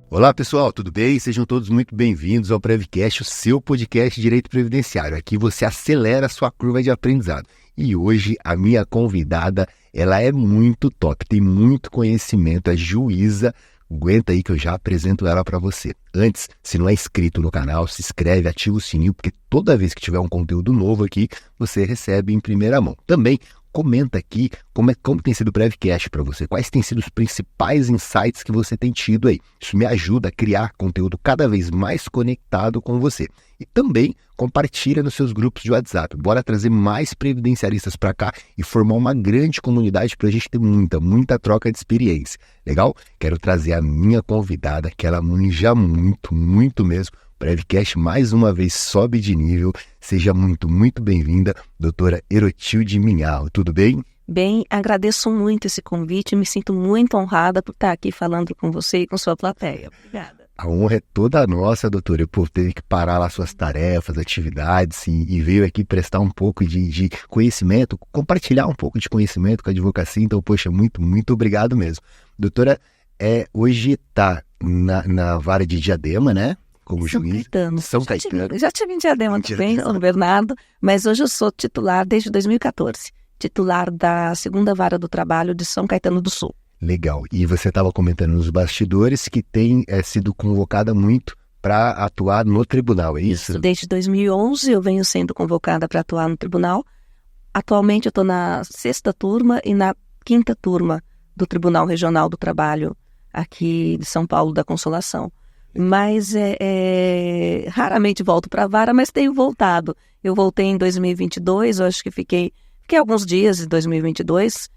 Olá pessoal, tudo bem? Sejam todos muito bem-vindos ao Prevcast, o seu podcast de Direito Previdenciário. Aqui você acelera a sua curva de aprendizado. E hoje a minha convidada, ela é muito top, tem muito conhecimento, é juíza. Aguenta aí que eu já apresento ela para você. Antes, se não é inscrito no canal, se inscreve, ativa o sininho, porque toda vez que tiver um conteúdo novo aqui, você recebe em primeira mão. Também comenta aqui como tem sido o Prevcast para você, quais têm sido os principais insights que você tem tido aí. Isso me ajuda a criar conteúdo cada vez mais conectado com você. E também compartilha nos seus grupos de WhatsApp. Bora trazer mais previdenciaristas para cá e formar uma grande comunidade para a gente ter muita troca de experiência. Legal? Quero trazer a minha convidada, que ela manja muito mesmo. O Prevcast mais uma vez sobe de nível. Seja muito bem-vinda, doutora Erotilde Minharro. Tudo bem? Bem, agradeço muito esse convite, me sinto muito honrada por estar aqui falando com você e com sua plateia. Obrigada. A honra é toda nossa, doutora. Eu teve que parar lá suas tarefas, atividades e veio aqui prestar um pouco de conhecimento, compartilhar um pouco de conhecimento com a advocacia. Então, poxa, muito obrigado mesmo. Doutora, hoje está na vara de Diadema, né? Como juiz. São Caetano. Já tive em Diadema também, São Bernardo, mas hoje eu sou titular desde 2014. Titular da segunda vara do trabalho de São Caetano do Sul. Legal. E você estava comentando nos bastidores que tem sido convocada muito para atuar no tribunal, é isso? Desde 2011 eu venho sendo convocada para atuar no tribunal. Atualmente eu estou na 6ª turma e na 5ª turma do Tribunal Regional do Trabalho aqui de São Paulo da Consolação. Mas raramente volto para a vara, mas tenho voltado. Eu voltei em 2022, eu acho que fiquei alguns dias em 2022,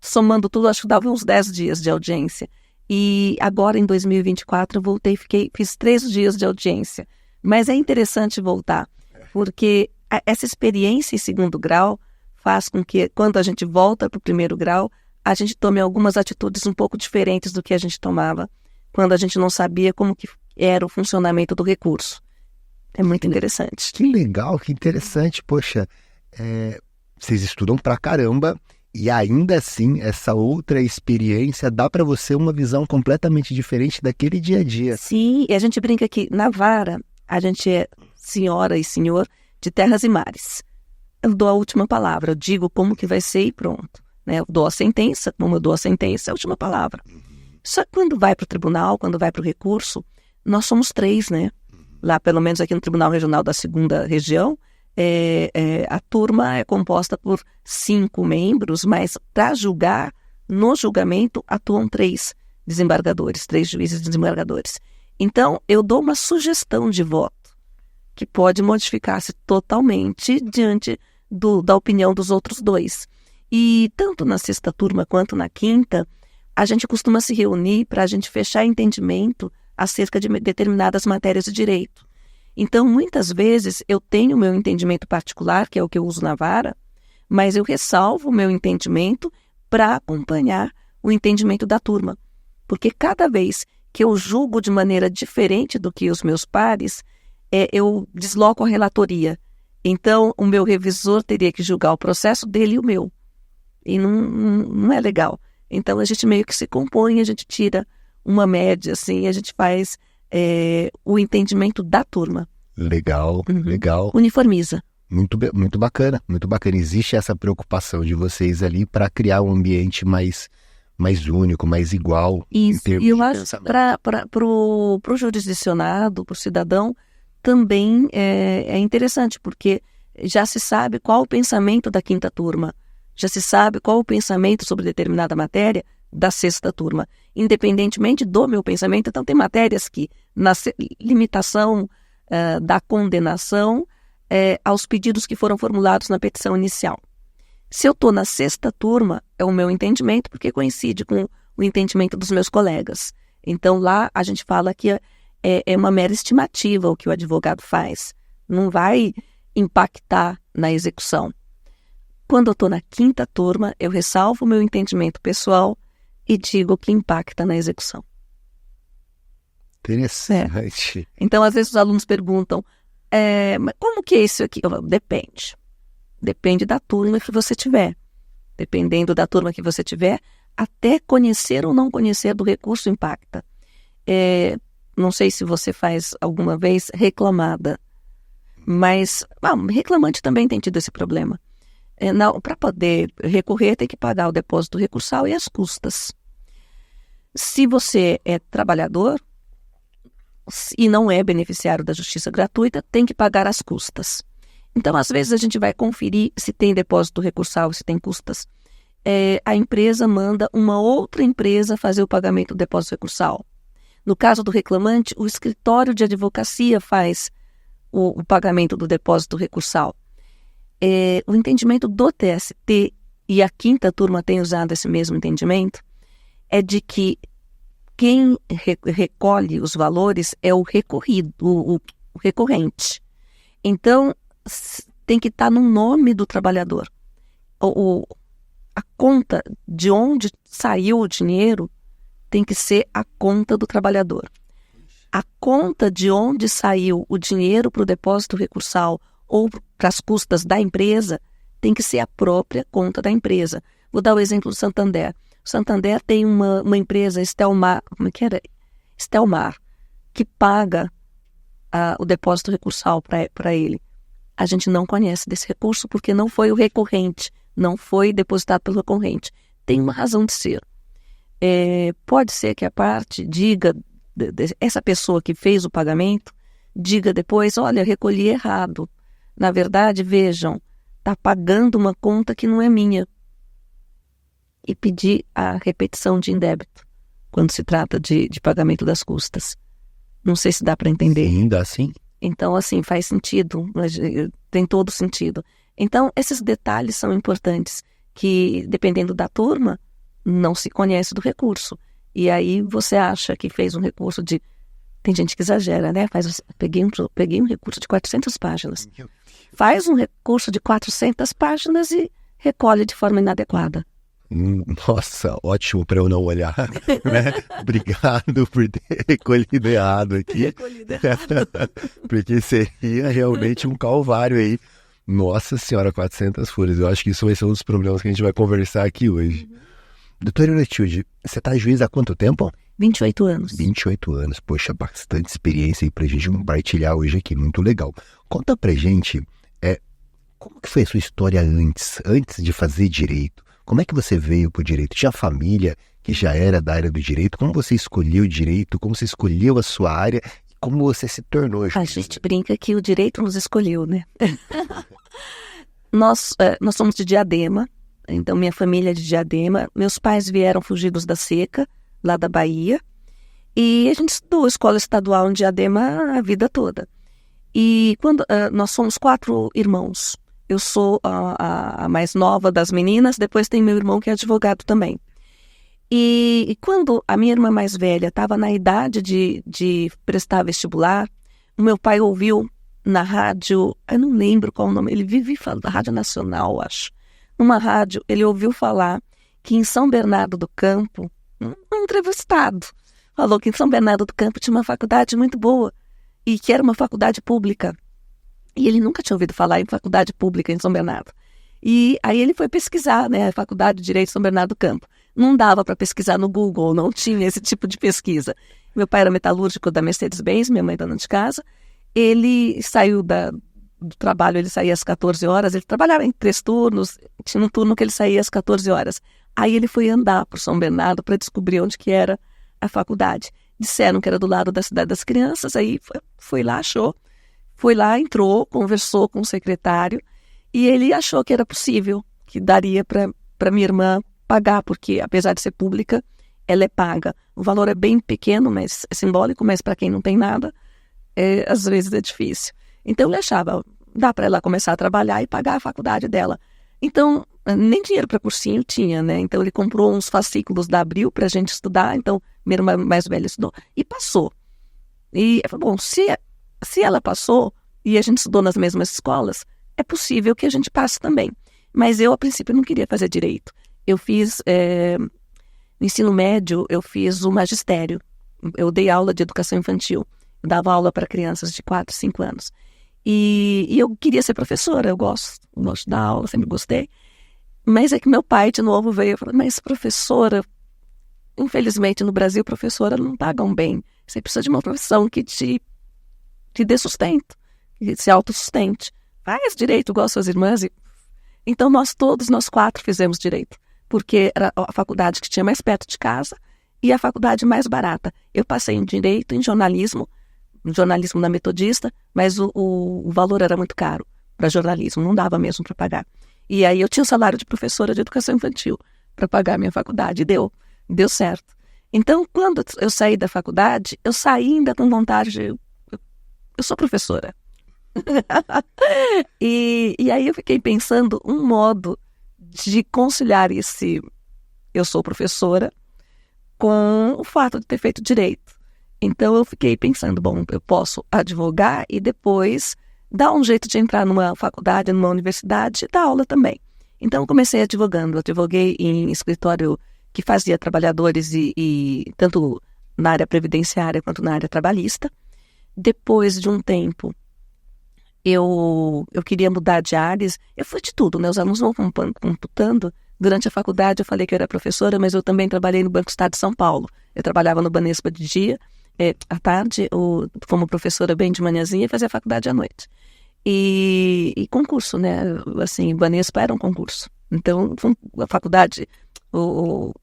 somando tudo, acho que dava uns 10 dias de audiência. E agora, em 2024, eu voltei, fiz 3 dias de audiência. Mas é interessante voltar, porque essa experiência em 2º grau faz com que, quando a gente volta para o 1º grau, a gente tome algumas atitudes um pouco diferentes do que a gente tomava quando a gente não sabia como que era o funcionamento do recurso. É muito interessante. Que legal, que interessante. Poxa, vocês estudam pra caramba e ainda assim essa outra experiência dá para você uma visão completamente diferente daquele dia a dia. Sim, e a gente brinca que na vara a gente é senhora e senhor de terras e mares. Eu dou a última palavra, eu digo como que vai ser e pronto. Né? Eu dou a sentença, como eu dou a sentença, é a última palavra. Só que quando vai para o tribunal, quando vai para o recurso, nós somos 3, né? Lá, pelo menos aqui no Tribunal Regional da 2ª Região, a turma é composta por 5 membros, mas para julgar, no julgamento, atuam 3 desembargadores, 3 juízes desembargadores. Então, eu dou uma sugestão de voto, que pode modificar-se totalmente diante da opinião dos outros 2. E tanto na 6ª turma quanto na 5ª, a gente costuma se reunir para a gente fechar entendimento acerca de determinadas matérias de direito. Então, muitas vezes, eu tenho o meu entendimento particular, que é o que eu uso na vara, mas eu ressalvo o meu entendimento para acompanhar o entendimento da turma. Porque cada vez que eu julgo de maneira diferente do que os meus pares, eu desloco a relatoria. Então, o meu revisor teria que julgar o processo dele e o meu. E não é legal. Então, a gente meio que se compõe, a gente tira uma média, assim, a gente faz o entendimento da turma. Legal, legal. Uniformiza. Muito bacana. Existe essa preocupação de vocês ali para criar um ambiente mais único, mais igual. Isso, e eu acho para o jurisdicionado, para o cidadão, também é interessante, porque já se sabe qual o pensamento da 5ª turma. Já se sabe qual o pensamento sobre determinada matéria da 6ª turma. Independentemente do meu pensamento, então tem matérias que, na limitação da condenação aos pedidos que foram formulados na petição inicial. Se eu estou na 6ª turma, é o meu entendimento, porque coincide com o entendimento dos meus colegas. Então lá a gente fala que é uma mera estimativa o que o advogado faz. Não vai impactar na execução. Quando eu estou na 5ª turma, eu ressalvo o meu entendimento pessoal e digo o que impacta na execução. Interessante. Então, às vezes os alunos perguntam, mas como que é isso aqui? Eu falo, depende. Depende da turma que você tiver. Dependendo da turma que você tiver, até conhecer ou não conhecer do recurso impacta. Não sei se você faz alguma vez reclamada, mas reclamante também tem tido esse problema. Para poder recorrer, tem que pagar o depósito recursal e as custas. Se você é trabalhador e não é beneficiário da justiça gratuita, tem que pagar as custas. Então, às vezes, a gente vai conferir se tem depósito recursal, se tem custas. A empresa manda uma outra empresa fazer o pagamento do depósito recursal. No caso do reclamante, o escritório de advocacia faz o pagamento do depósito recursal. O entendimento do TST, e a 5ª turma tem usado esse mesmo entendimento, é de que quem recolhe os valores é o recorrido, o recorrente. Então, tem que estar no nome do trabalhador. A conta de onde saiu o dinheiro tem que ser a conta do trabalhador. A conta de onde saiu o dinheiro para o depósito recursal ou para as custas da empresa tem que ser a própria conta da empresa. Vou dar o exemplo do Santander. O Santander tem uma empresa, Estelmar, Estelmar, que paga o depósito recursal para ele. A gente não conhece desse recurso porque não foi o recorrente, não foi depositado pelo recorrente. Tem uma razão de ser. Pode ser que a parte diga, essa pessoa que fez o pagamento, diga depois, olha, eu recolhi errado. Na verdade, vejam, está pagando uma conta que não é minha. E pedir a repetição de indébito, quando se trata de pagamento das custas. Não sei se dá para entender. Sim, dá sim. Então, assim, faz sentido, tem todo sentido. Então, esses detalhes são importantes, que, dependendo da turma, não se conhece do recurso. E aí você acha que fez um recurso de... Tem gente que exagera, né? Peguei um recurso de 400 páginas. Faz um recurso de 400 páginas e recolhe de forma inadequada. Nossa, ótimo para eu não olhar, né? Obrigado por ter recolhido errado aqui. Porque seria realmente um calvário aí. Nossa senhora, 400 folhas. Eu acho que isso vai ser um dos problemas que a gente vai conversar aqui hoje. Doutora Iratilde, você está juiz há quanto tempo? 28 anos. 28 anos. Poxa, bastante experiência aí pra gente compartilhar hoje aqui. Muito legal. Conta pra gente, como que foi a sua história antes de fazer direito? Como é que você veio pro direito? Tinha família que já era da área do direito? Como você escolheu o direito? Como você escolheu a sua área? E como você se tornou juiz? A gente brinca que o direito nos escolheu, né? Nós somos de Diadema, então minha família é de Diadema. Meus pais vieram fugidos da seca, lá da Bahia. E a gente estudou escola estadual em Diadema a vida toda. E quando nós somos 4 irmãos. Eu sou a mais nova das meninas, depois tem meu irmão que é advogado também. E quando a minha irmã mais velha estava na idade de prestar vestibular, o meu pai ouviu na rádio, eu não lembro qual o nome, ele vive falando da Rádio Nacional, acho. Numa rádio, ele ouviu falar que em São Bernardo do Campo, um entrevistado, falou que em São Bernardo do Campo tinha uma faculdade muito boa e que era uma faculdade pública. E ele nunca tinha ouvido falar em faculdade pública em São Bernardo. E aí ele foi pesquisar, né, a Faculdade de Direito de São Bernardo do Campo. Não dava para pesquisar no Google, não tinha esse tipo de pesquisa. Meu pai era metalúrgico da Mercedes-Benz, minha mãe dona de casa. Ele saiu do trabalho, ele saía às 14 horas, ele trabalhava em 3 turnos, tinha um turno que ele saía às 14 horas. Aí ele foi andar por São Bernardo para descobrir onde que era a faculdade. Disseram que era do lado da Cidade das Crianças, aí foi lá, achou. Foi lá, entrou, conversou com o secretário e ele achou que era possível, que daria para minha irmã pagar, porque apesar de ser pública, ela é paga. O valor é bem pequeno, mas é simbólico, mas para quem não tem nada, às vezes é difícil. Então ele achava, dá para ela começar a trabalhar e pagar a faculdade dela. Então, nem dinheiro para cursinho tinha, né? Então ele comprou uns fascículos da Abril para a gente estudar, então minha irmã mais velha estudou e passou. E eu falei, bom, se ela passou e a gente estudou nas mesmas escolas, é possível que a gente passe também. Mas eu, a princípio, não queria fazer direito. Eu fiz, no ensino médio, eu fiz o magistério. Eu dei aula de educação infantil. Eu dava aula para crianças de 4, 5 anos. E eu queria ser professora, eu gosto de dar aula, sempre gostei. Mas é que meu pai, de novo, veio e falou, mas professora, infelizmente no Brasil, professora não pagam bem. Você precisa de uma profissão que te dê sustento, que se autossustente. Faz direito igual suas irmãs. Então nós 4 fizemos direito, porque era a faculdade que tinha mais perto de casa e a faculdade mais barata. Eu passei em direito, em jornalismo na Metodista, mas o valor era muito caro para jornalismo, não dava mesmo para pagar. E aí eu tinha o salário de professora de educação infantil para pagar a minha faculdade, deu certo. Então, quando eu saí da faculdade, eu saí ainda com vontade de... Eu sou professora. e aí eu fiquei pensando um modo de conciliar esse eu sou professora com o fato de ter feito direito. Então eu fiquei pensando, bom, eu posso advogar e depois dar um jeito de entrar numa faculdade, numa universidade e dar aula também. Então eu comecei advogando. Eu advoguei em escritório que fazia trabalhadores e tanto na área previdenciária quanto na área trabalhista. Depois de um tempo, eu queria mudar de áreas. Eu fui de tudo, né? Os alunos vão computando. Durante a faculdade eu falei que eu era professora, mas eu também trabalhei no Banco Estado de São Paulo. Eu trabalhava no Banespa de dia, à tarde, como professora bem de manhãzinha, e fazia faculdade à noite. E concurso, né? Assim, Banespa era um concurso. Então, a faculdade,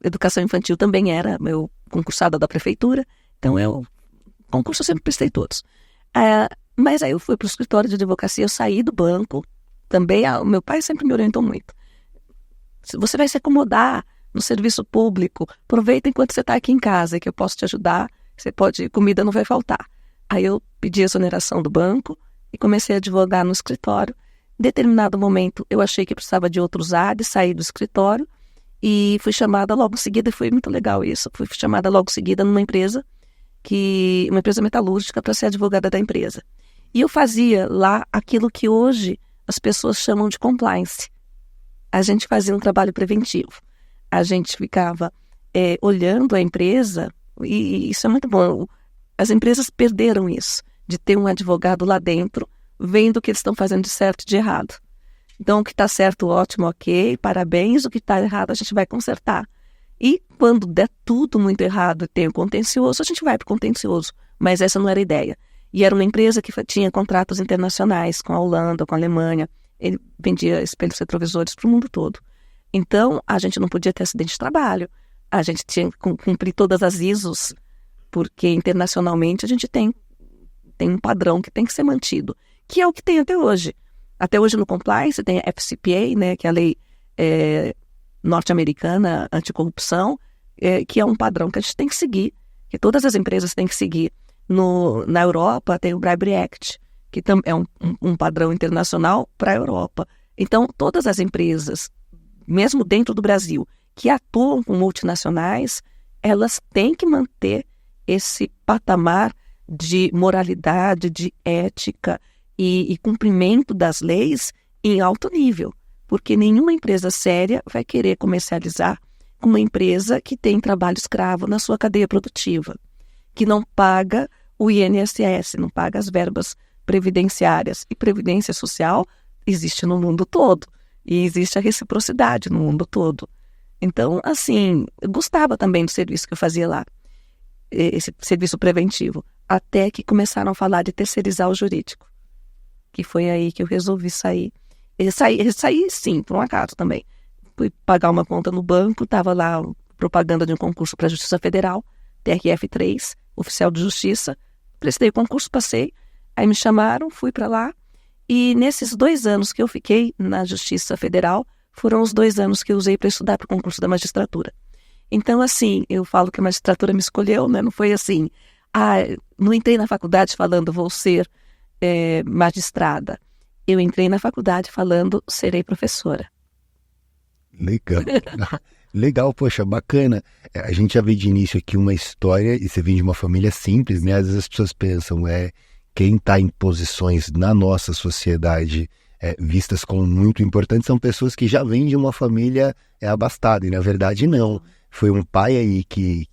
educação infantil também era eu concursada da prefeitura. Então, concurso eu sempre prestei todos. Mas aí eu fui para o escritório de advocacia, eu saí do banco. Também, o meu pai sempre me orientou muito. Você vai se acomodar no serviço público, aproveita enquanto você está aqui em casa, que eu posso te ajudar, comida não vai faltar. Aí eu pedi a exoneração do banco e comecei a advogar no escritório. Em determinado momento eu achei que precisava de outros ares, saí do escritório e fui chamada logo em seguida, e foi muito legal isso, fui chamada logo em seguida numa empresa, uma empresa metalúrgica, para ser advogada da empresa. E eu fazia lá aquilo que hoje as pessoas chamam de compliance. A gente fazia um trabalho preventivo. A gente ficava olhando a empresa, e isso é muito bom. As empresas perderam isso, de ter um advogado lá dentro, vendo o que eles estão fazendo de certo e de errado. Então, o que está certo, ótimo, ok, parabéns. O que está errado, a gente vai consertar. E quando der tudo muito errado e tem o contencioso, a gente vai para o contencioso. Mas essa não era a ideia. E era uma empresa que tinha contratos internacionais com a Holanda, com a Alemanha. Ele vendia espelhos retrovisores para o mundo todo. Então, a gente não podia ter acidente de trabalho. A gente tinha que cumprir todas as ISOs, porque internacionalmente a gente tem um padrão que tem que ser mantido, que é o que tem até hoje. Até hoje no compliance tem a FCPA, né, que é a lei norte-americana anticorrupção, que é um padrão que a gente tem que seguir, que todas as empresas têm que seguir. Na Europa tem o Bribery Act, que é um padrão internacional para a Europa. Então, todas as empresas, mesmo dentro do Brasil, que atuam com multinacionais, elas têm que manter esse patamar de moralidade, de ética e cumprimento das leis em alto nível, porque nenhuma empresa séria vai querer comercializar com uma empresa que tem trabalho escravo na sua cadeia produtiva, que não paga o INSS, não paga as verbas previdenciárias. E previdência social existe no mundo todo, e existe a reciprocidade no mundo todo. Então, assim, eu gostava também do serviço que eu fazia lá, esse serviço preventivo, até que começaram a falar de terceirizar o jurídico, que foi aí que eu resolvi sair. Saí sim, por um acaso também. Fui pagar uma conta no banco, estava lá propaganda de um concurso para a Justiça Federal, TRF3, oficial de justiça, prestei o concurso, passei, aí me chamaram, fui para lá, e nesses 2 anos que eu fiquei na Justiça Federal, foram os 2 anos que eu usei para estudar para o concurso da magistratura. Então, assim, eu falo que a magistratura me escolheu, né? Não foi assim, não entrei na faculdade falando vou ser magistrada. Eu entrei na faculdade falando serei professora. Legal. Legal, poxa, bacana. A gente já vê de início aqui uma história, e você vem de uma família simples, né? Às vezes as pessoas pensam, quem está em posições na nossa sociedade vistas como muito importantes são pessoas que já vêm de uma família abastada, e na verdade não. Foi um pai aí que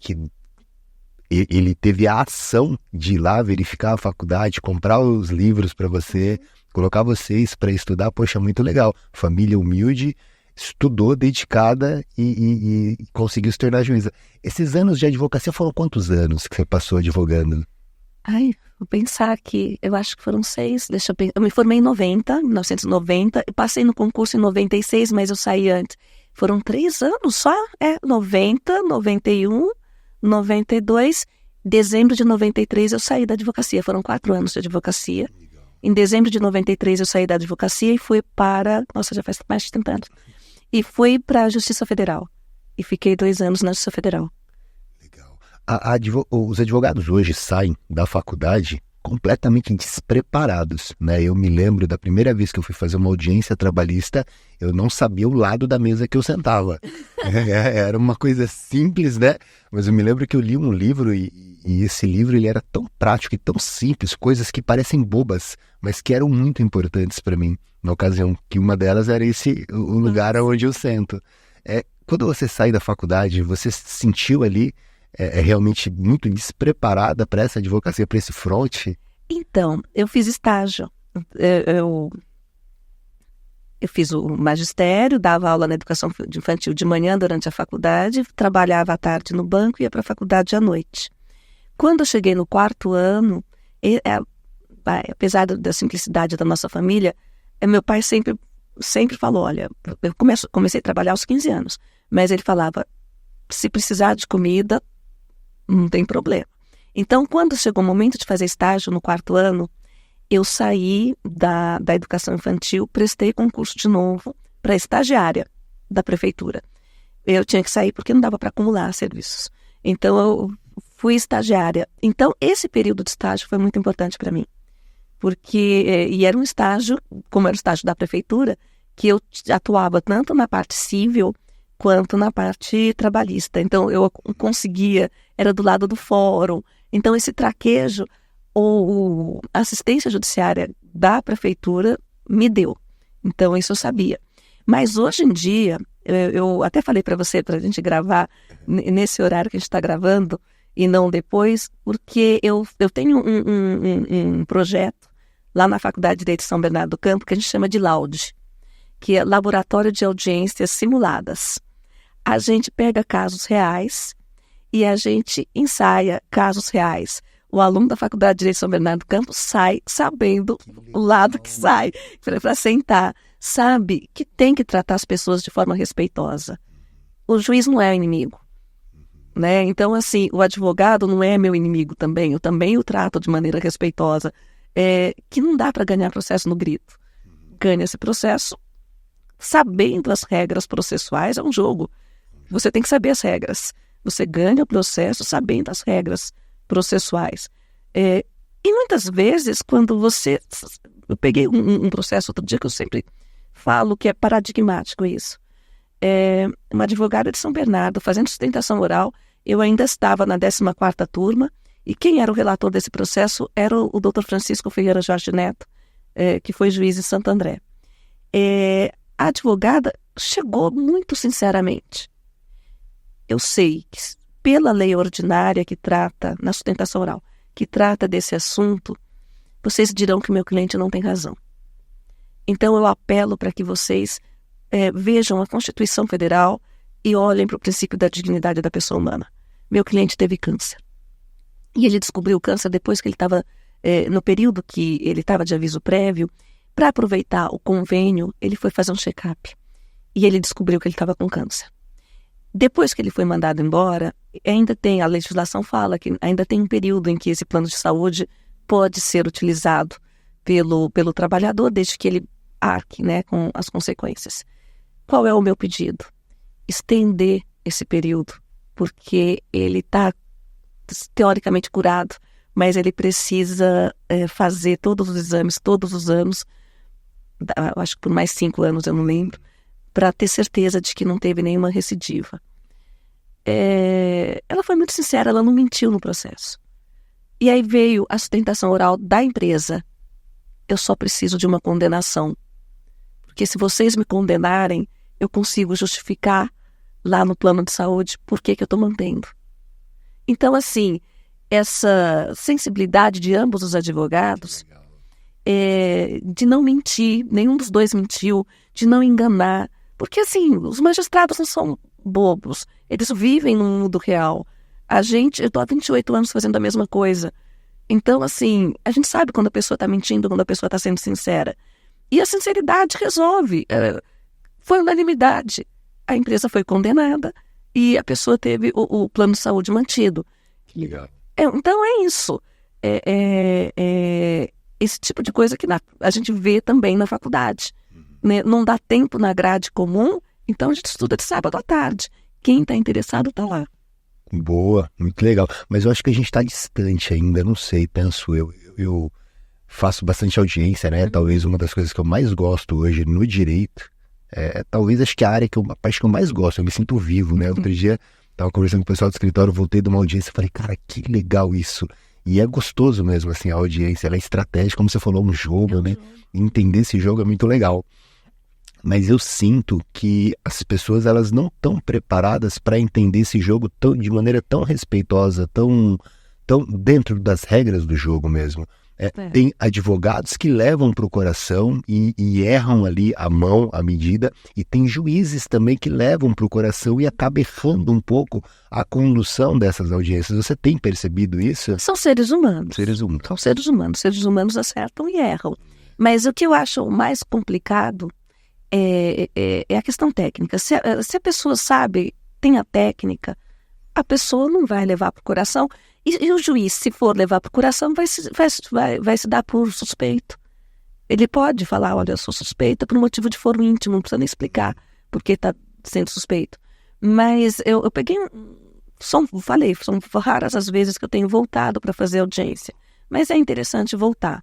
ele teve a ação de ir lá verificar a faculdade, comprar os livros para você, colocar vocês para estudar. Poxa, muito legal. Família humilde, estudou, dedicada e conseguiu se tornar juíza. Esses anos de advocacia foram quantos anos que você passou advogando? Vou pensar aqui, eu acho que foram 6, deixa eu pensar. Eu me formei em 1990, e passei no concurso em 96, mas eu saí antes. Foram 3 anos só? 90, 91, 92, dezembro de 93 eu saí da advocacia, foram 4 anos de advocacia. Em dezembro de 93 eu saí da advocacia e fui para, já faz mais de 30 anos, e fui para a Justiça Federal, e fiquei 2 anos na Justiça Federal. Os advogados hoje saem da faculdade completamente despreparados, né? Eu me lembro da primeira vez que eu fui fazer uma audiência trabalhista, eu não sabia o lado da mesa que eu sentava. Era uma coisa simples, né? Mas eu me lembro que eu li um livro e esse livro ele era tão prático e tão simples, coisas que parecem bobas, mas que eram muito importantes para mim, na ocasião, que uma delas era o lugar onde eu sento. Quando você sai da faculdade, você se sentiu ali realmente muito despreparada para essa advocacia, para esse fronte? Então, eu fiz estágio. Eu fiz o magistério, dava aula na educação infantil de manhã durante a faculdade, trabalhava à tarde no banco e ia para a faculdade à noite. Quando eu cheguei no 4º ano, apesar da simplicidade da nossa família, meu pai sempre falou, olha, eu comecei a trabalhar aos 15 anos, mas ele falava, se precisar de comida, não tem problema. Então, quando chegou o momento de fazer estágio no 4º ano, eu saí da educação infantil, prestei concurso de novo para estagiária da prefeitura. Eu tinha que sair porque não dava para acumular serviços. Então, eu fui estagiária. Então, esse período de estágio foi muito importante para mim. E era um estágio, como era o estágio da prefeitura, que eu atuava tanto na parte civil quanto na parte trabalhista. Então, eu conseguia, era do lado do fórum. Então, esse traquejo, ou assistência judiciária da prefeitura me deu. Então, isso eu sabia. Mas hoje em dia, eu até falei para você, para a gente gravar nesse horário que a gente está gravando, e não depois, porque eu tenho um projeto lá na Faculdade de Direito de São Bernardo do Campo, que a gente chama de LAUD, que é Laboratório de Audiências Simuladas. A gente pega casos reais e a gente ensaia casos reais. O aluno da Faculdade de Direito de São Bernardo do Campo sai sabendo o lado que sai, para sentar. Sabe que tem que tratar as pessoas de forma respeitosa. O juiz não é o inimigo, né? Então, assim, o advogado não é meu inimigo também. Eu também o trato de maneira respeitosa. Que não dá para ganhar processo no grito. Ganha esse processo sabendo as regras processuais, é um jogo. Você tem que saber as regras. Você ganha o processo sabendo as regras processuais. E muitas vezes, quando você... Eu peguei um processo outro dia que eu sempre falo que é paradigmático isso. Uma advogada de São Bernardo fazendo sustentação oral, eu ainda estava na 14ª turma, e quem era o relator desse processo era o Dr. Francisco Ferreira Jorge Neto, que foi juiz em Santo André. A advogada chegou muito sinceramente. Eu sei que pela lei ordinária que trata, na sustentação oral, que trata desse assunto, vocês dirão que meu cliente não tem razão. Então eu apelo para que vocês vejam a Constituição Federal e olhem para o princípio da dignidade da pessoa humana. Meu cliente teve câncer. E ele descobriu o câncer depois que ele estava, no período que ele estava de aviso prévio. Para aproveitar o convênio, ele foi fazer um check-up. E ele descobriu que ele estava com câncer. Depois que ele foi mandado embora, a legislação fala que ainda tem um período em que esse plano de saúde pode ser utilizado pelo trabalhador, desde que ele arque, né, com as consequências. Qual é o meu pedido? Estender esse período, porque ele está teoricamente curado, mas ele precisa fazer todos os exames, todos os anos, acho que por mais 5 anos, eu não lembro, para ter certeza de que não teve nenhuma recidiva. Ela foi muito sincera, ela não mentiu no processo. E aí veio a sustentação oral da empresa. Eu só preciso de uma condenação. porque se vocês me condenarem, eu consigo justificar lá no plano de saúde por que eu estou mantendo. Então, assim, essa sensibilidade de ambos os advogados, de não mentir, nenhum dos dois mentiu, de não enganar, porque, assim, os magistrados não são bobos, eles vivem no mundo real. Eu estou há 28 anos fazendo a mesma coisa. Então, assim, a gente sabe quando a pessoa está mentindo, quando a pessoa está sendo sincera. E a sinceridade resolve. Foi unanimidade. A empresa foi condenada e a pessoa teve o plano de saúde mantido. Que legal. Então é isso. Esse tipo de coisa que a gente vê também na faculdade. Né? Não dá tempo na grade comum, então a gente estuda de sábado à tarde. Quem está interessado está lá. Boa, muito legal. Mas eu acho que a gente está distante ainda, não sei, penso eu. Eu faço bastante audiência, né? Talvez uma das coisas que eu mais gosto hoje no direito talvez acho que a parte que eu mais gosto, eu me sinto vivo, né? Outro dia, estava conversando com o pessoal do escritório, voltei de uma audiência e falei, cara, que legal isso. E é gostoso mesmo, assim, a audiência, ela é estratégica, como você falou, um jogo, né? Entender esse jogo é muito legal. Mas eu sinto que as pessoas, elas não estão preparadas para entender esse jogo de maneira tão respeitosa, tão dentro das regras do jogo mesmo. Tem advogados que levam para o coração e erram ali a mão, a medida, e tem juízes também que levam para o coração e acabam errando um pouco a condução dessas audiências. Você tem percebido isso? São seres humanos. São seres humanos. Seres humanos acertam e erram. Mas o que eu acho mais complicado é a questão técnica. Se a pessoa sabe, tem a técnica, a pessoa não vai levar para o coração. E o juiz, se for levar para o coração, vai se dar por suspeito. Ele pode falar, olha, eu sou suspeita por motivo de foro íntimo, não precisa nem explicar por que está sendo suspeito. Mas eu peguei, são raras as vezes que eu tenho voltado para fazer audiência. Mas é interessante voltar.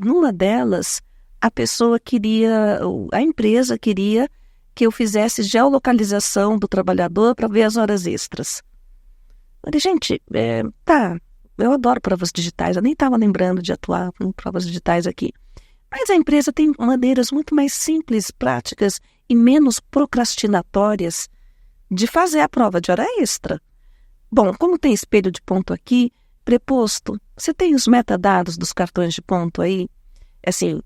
Numa delas, a empresa queria que eu fizesse geolocalização do trabalhador para ver as horas extras. Eu falei, gente, eu adoro provas digitais, eu nem estava lembrando de atuar com provas digitais aqui. Mas a empresa tem maneiras muito mais simples, práticas e menos procrastinatórias de fazer a prova de hora extra. Bom, como tem espelho de ponto aqui, preposto, você tem os metadados dos cartões de ponto aí? Assim,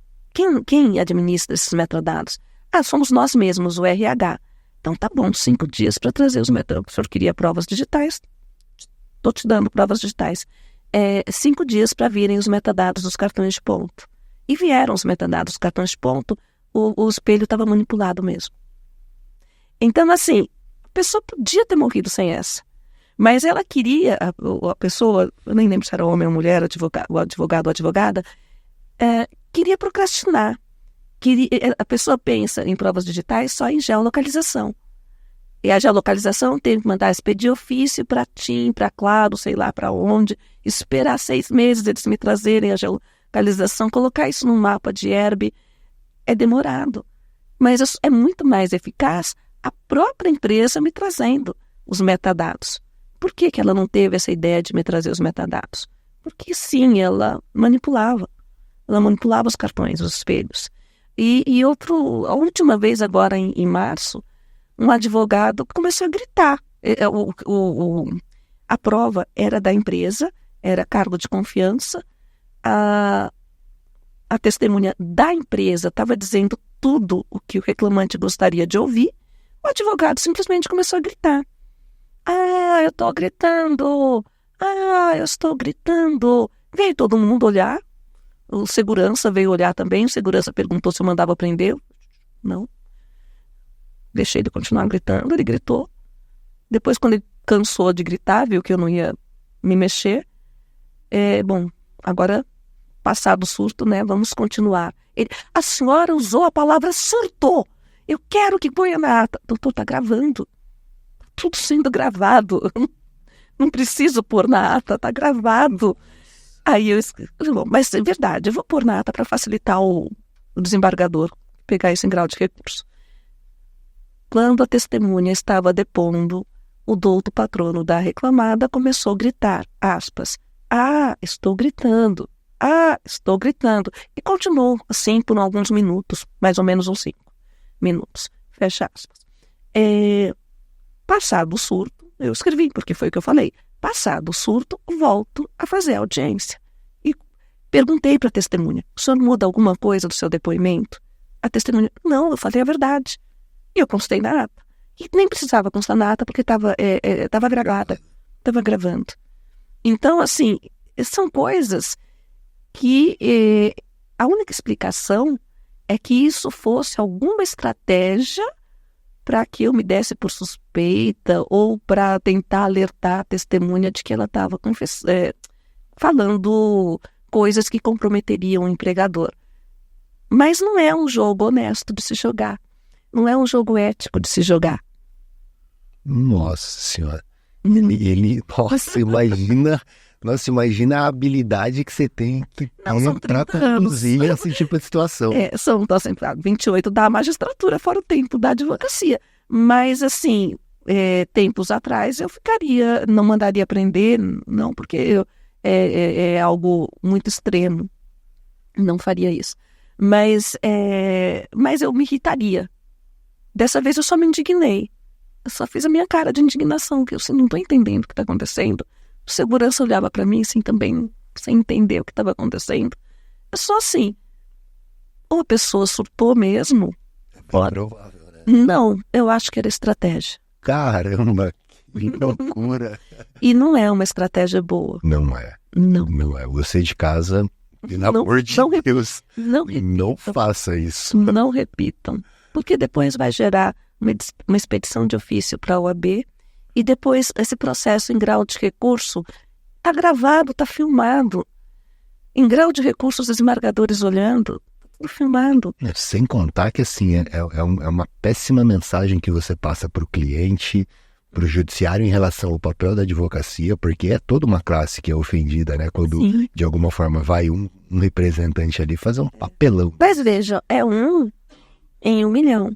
quem administra esses metadados? Somos nós mesmos, o RH. Então tá bom, 5 dias para trazer os metadados. O senhor queria provas digitais? Estou te dando provas digitais. 5 dias para virem os metadados dos cartões de ponto. E vieram os metadados dos cartões de ponto, o espelho estava manipulado mesmo. Então, assim, a pessoa podia ter morrido sem essa. Mas ela queria, a pessoa, eu nem lembro se era homem ou mulher, o advogado ou advogada, queria procrastinar. A pessoa pensa em provas digitais só em geolocalização. E a geolocalização tem que mandar expedir ofício para TIM, para Claro, sei lá para onde, esperar 6 meses eles me trazerem a geolocalização, colocar isso num mapa de ERB, é demorado. Mas é muito mais eficaz a própria empresa me trazendo os metadados. Por que ela não teve essa ideia de me trazer os metadados? Porque sim, ela manipulava. Ela manipulava os cartões, os espelhos. A última vez agora em março, um advogado começou a gritar. A prova era da empresa, era cargo de confiança, a testemunha da empresa estava dizendo tudo o que o reclamante gostaria de ouvir, o advogado simplesmente começou a gritar. Eu estou gritando! Eu estou gritando! Veio todo mundo olhar, o segurança veio olhar também, o segurança perguntou se eu mandava prender. Não. Deixei ele continuar gritando, ele gritou. Depois, quando ele cansou de gritar, viu que eu não ia me mexer. Bom, agora, passado o surto, né, vamos continuar. A senhora usou a palavra surtou. Eu quero que ponha na ata. Doutor, está gravando. Tudo sendo gravado. Não preciso pôr na ata, está gravado. Aí eu escrevi, mas é verdade, eu vou pôr na ata para facilitar o desembargador pegar isso em grau de recurso. Quando a testemunha estava depondo, o douto patrono da reclamada começou a gritar, aspas, estou gritando. Ah, estou gritando. E continuou assim por alguns minutos, mais ou menos uns 5 minutos. Fecha aspas. Passado o surto, eu escrevi, porque foi o que eu falei. Passado o surto, volto a fazer a audiência. E perguntei para a testemunha, o senhor muda alguma coisa do seu depoimento? A testemunha, não, eu falei a verdade. E eu constei na ata. E nem precisava constar na ata, porque estava gravada, estava gravando. Então, assim, são coisas que a única explicação é que isso fosse alguma estratégia para que eu me desse por suspeita ou para tentar alertar a testemunha de que ela estava falando coisas que comprometeriam o empregador. Mas não é um jogo honesto de se jogar. Não é um jogo ético de se jogar. Nossa Senhora. Nossa, imagina a habilidade que você tem para conduzir esse tipo de situação. São 28 da magistratura, fora o tempo da advocacia. Mas, assim, tempos atrás eu não mandaria prender, não, porque é algo muito extremo. Não faria isso. Mas eu me irritaria. Dessa vez eu só me indignei. Eu só fiz a minha cara de indignação, que eu não estou entendendo o que está acontecendo. O segurança olhava para mim assim também, sem entender o que estava acontecendo. É só assim. Ou a pessoa surtou mesmo. É provável, né? Não, eu acho que era estratégia. Caramba, que loucura. E não é uma estratégia boa. Não é. Não é. Você de casa, pelo amor de Deus, não faça isso. Não repitam. Porque depois vai gerar uma expedição de ofício para a OAB. E depois, esse processo em grau de recurso está gravado, está filmado. Em grau de recurso, os desembargadores olhando, tudo filmado. Sem contar que, assim, é uma péssima mensagem que você passa para o cliente, para o judiciário em relação ao papel da advocacia, porque é toda uma classe que é ofendida, né? Quando, sim, de alguma forma, vai um representante ali fazer um papelão. Mas veja, é 1 em 1 milhão.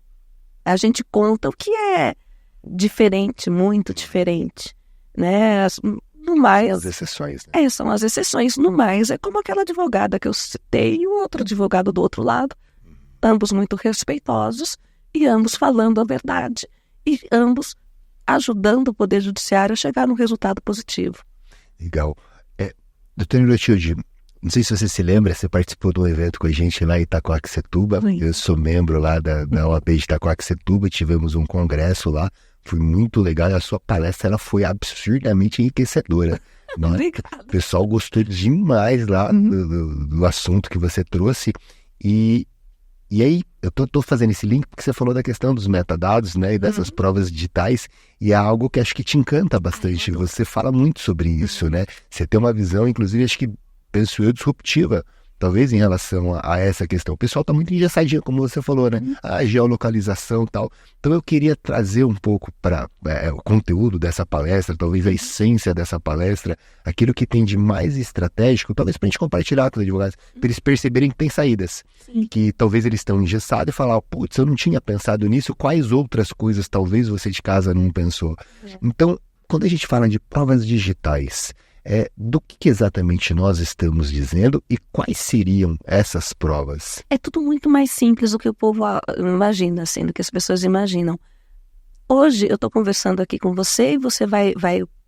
A gente conta o que é diferente, muito diferente, né? No mais, são as exceções, né? São as exceções. No mais, é como aquela advogada que eu citei e o outro advogado do outro lado, ambos muito respeitosos e ambos falando a verdade e ambos ajudando o Poder Judiciário a chegar num resultado positivo. Legal. Doutor Nilotilde, não sei se você se lembra, você participou de um evento com a gente lá em Itacoaxetuba. Sim. Eu sou membro lá da OAB de Itacoaxetuba, tivemos um congresso lá. Foi muito legal, a sua palestra ela foi absurdamente enriquecedora. Né? Obrigada. O pessoal gostou demais lá do assunto que você trouxe. E aí, eu tô fazendo esse link porque você falou da questão dos metadados, né, e dessas provas digitais, e é algo que acho que te encanta bastante. Você fala muito sobre isso, né? Você tem uma visão, inclusive, acho que, penso eu, disruptiva, talvez em relação a essa questão. O pessoal está muito engessadinho, como você falou, né? A geolocalização e tal. Então eu queria trazer um pouco para o conteúdo dessa palestra, talvez a essência dessa palestra, aquilo que tem de mais estratégico, talvez para a gente compartilhar com os advogados, para eles perceberem que tem saídas. Sim. Que talvez eles estão engessados e falar, putz, eu não tinha pensado nisso, quais outras coisas talvez você de casa não pensou? Então, quando a gente fala de provas digitais, do que exatamente nós estamos dizendo e quais seriam essas provas? É tudo muito mais simples do que o povo imagina, assim, do que as pessoas imaginam. Hoje eu estou conversando aqui com você e você vai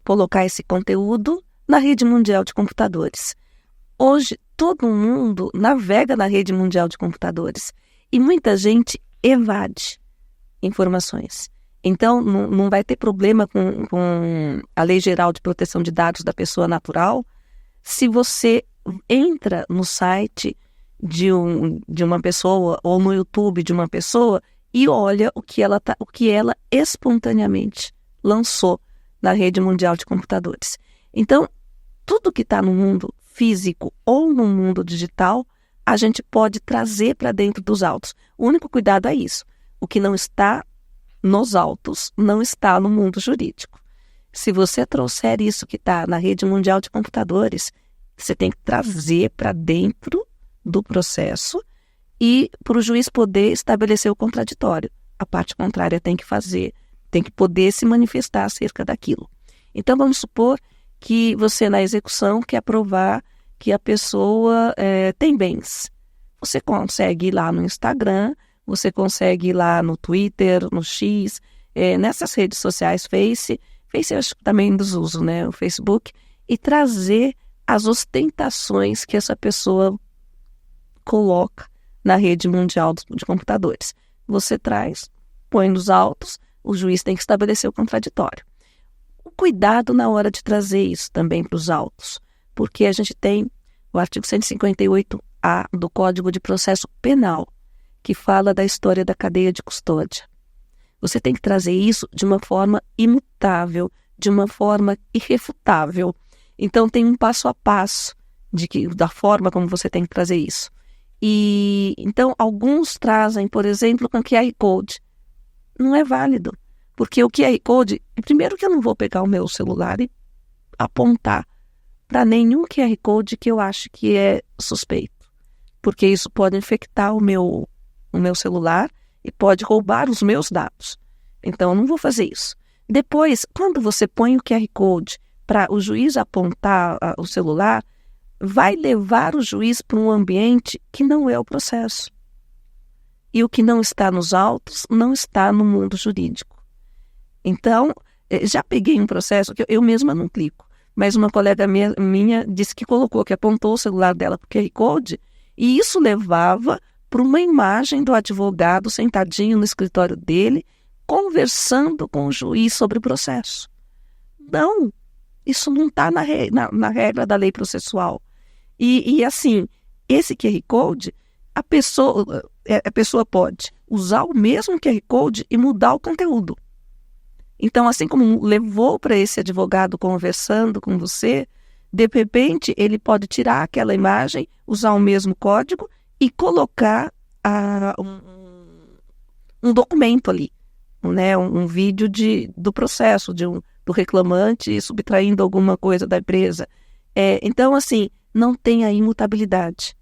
colocar esse conteúdo na rede mundial de computadores. Hoje todo mundo navega na rede mundial de computadores e muita gente evade informações. Então, não vai ter problema com a Lei Geral de Proteção de Dados da Pessoa Natural se você entra no site de uma pessoa ou no YouTube de uma pessoa e olha o que ela espontaneamente lançou na rede mundial de computadores. Então, tudo que está no mundo físico ou no mundo digital, a gente pode trazer para dentro dos autos. O único cuidado é isso. O que não está nos autos não está no mundo jurídico. Se você trouxer isso que está na rede mundial de computadores, você tem que trazer para dentro do processo e para o juiz poder estabelecer o contraditório. A parte contrária tem que poder se manifestar acerca daquilo. Então vamos supor que você na execução quer provar que a pessoa tem bens. Você consegue ir lá no Instagram, você consegue ir lá no Twitter, no X, nessas redes sociais, Face eu acho que também dos uso, né, o Facebook, e trazer as ostentações que essa pessoa coloca na rede mundial de computadores. Você traz, põe nos autos, o juiz tem que estabelecer o contraditório. O cuidado na hora de trazer isso também para os autos, porque a gente tem o artigo 158A do Código de Processo Penal, que fala da história da cadeia de custódia. Você tem que trazer isso de uma forma imutável, de uma forma irrefutável. Então, tem um passo a passo da forma como você tem que trazer isso. E então, alguns trazem, por exemplo, com QR Code. Não é válido, porque o QR Code, primeiro que eu não vou pegar o meu celular e apontar para nenhum QR Code que eu acho que é suspeito, porque isso pode infectar o meu celular e pode roubar os meus dados. Então, eu não vou fazer isso. Depois, quando você põe o QR Code para o juiz apontar o celular, vai levar o juiz para um ambiente que não é o processo. E o que não está nos autos não está no mundo jurídico. Então, já peguei um processo que eu mesma não clico, mas uma colega minha disse que que apontou o celular dela para o QR Code, e isso levava para uma imagem do advogado sentadinho no escritório dele, conversando com o juiz sobre o processo. Não, isso não está na regra da lei processual. E assim, esse QR Code, a pessoa pode usar o mesmo QR Code e mudar o conteúdo. Então, assim como levou para esse advogado conversando com você, de repente ele pode tirar aquela imagem, usar o mesmo código e colocar um documento ali, né? Um vídeo do processo, do reclamante subtraindo alguma coisa da empresa. Então, assim, não tem a imutabilidade.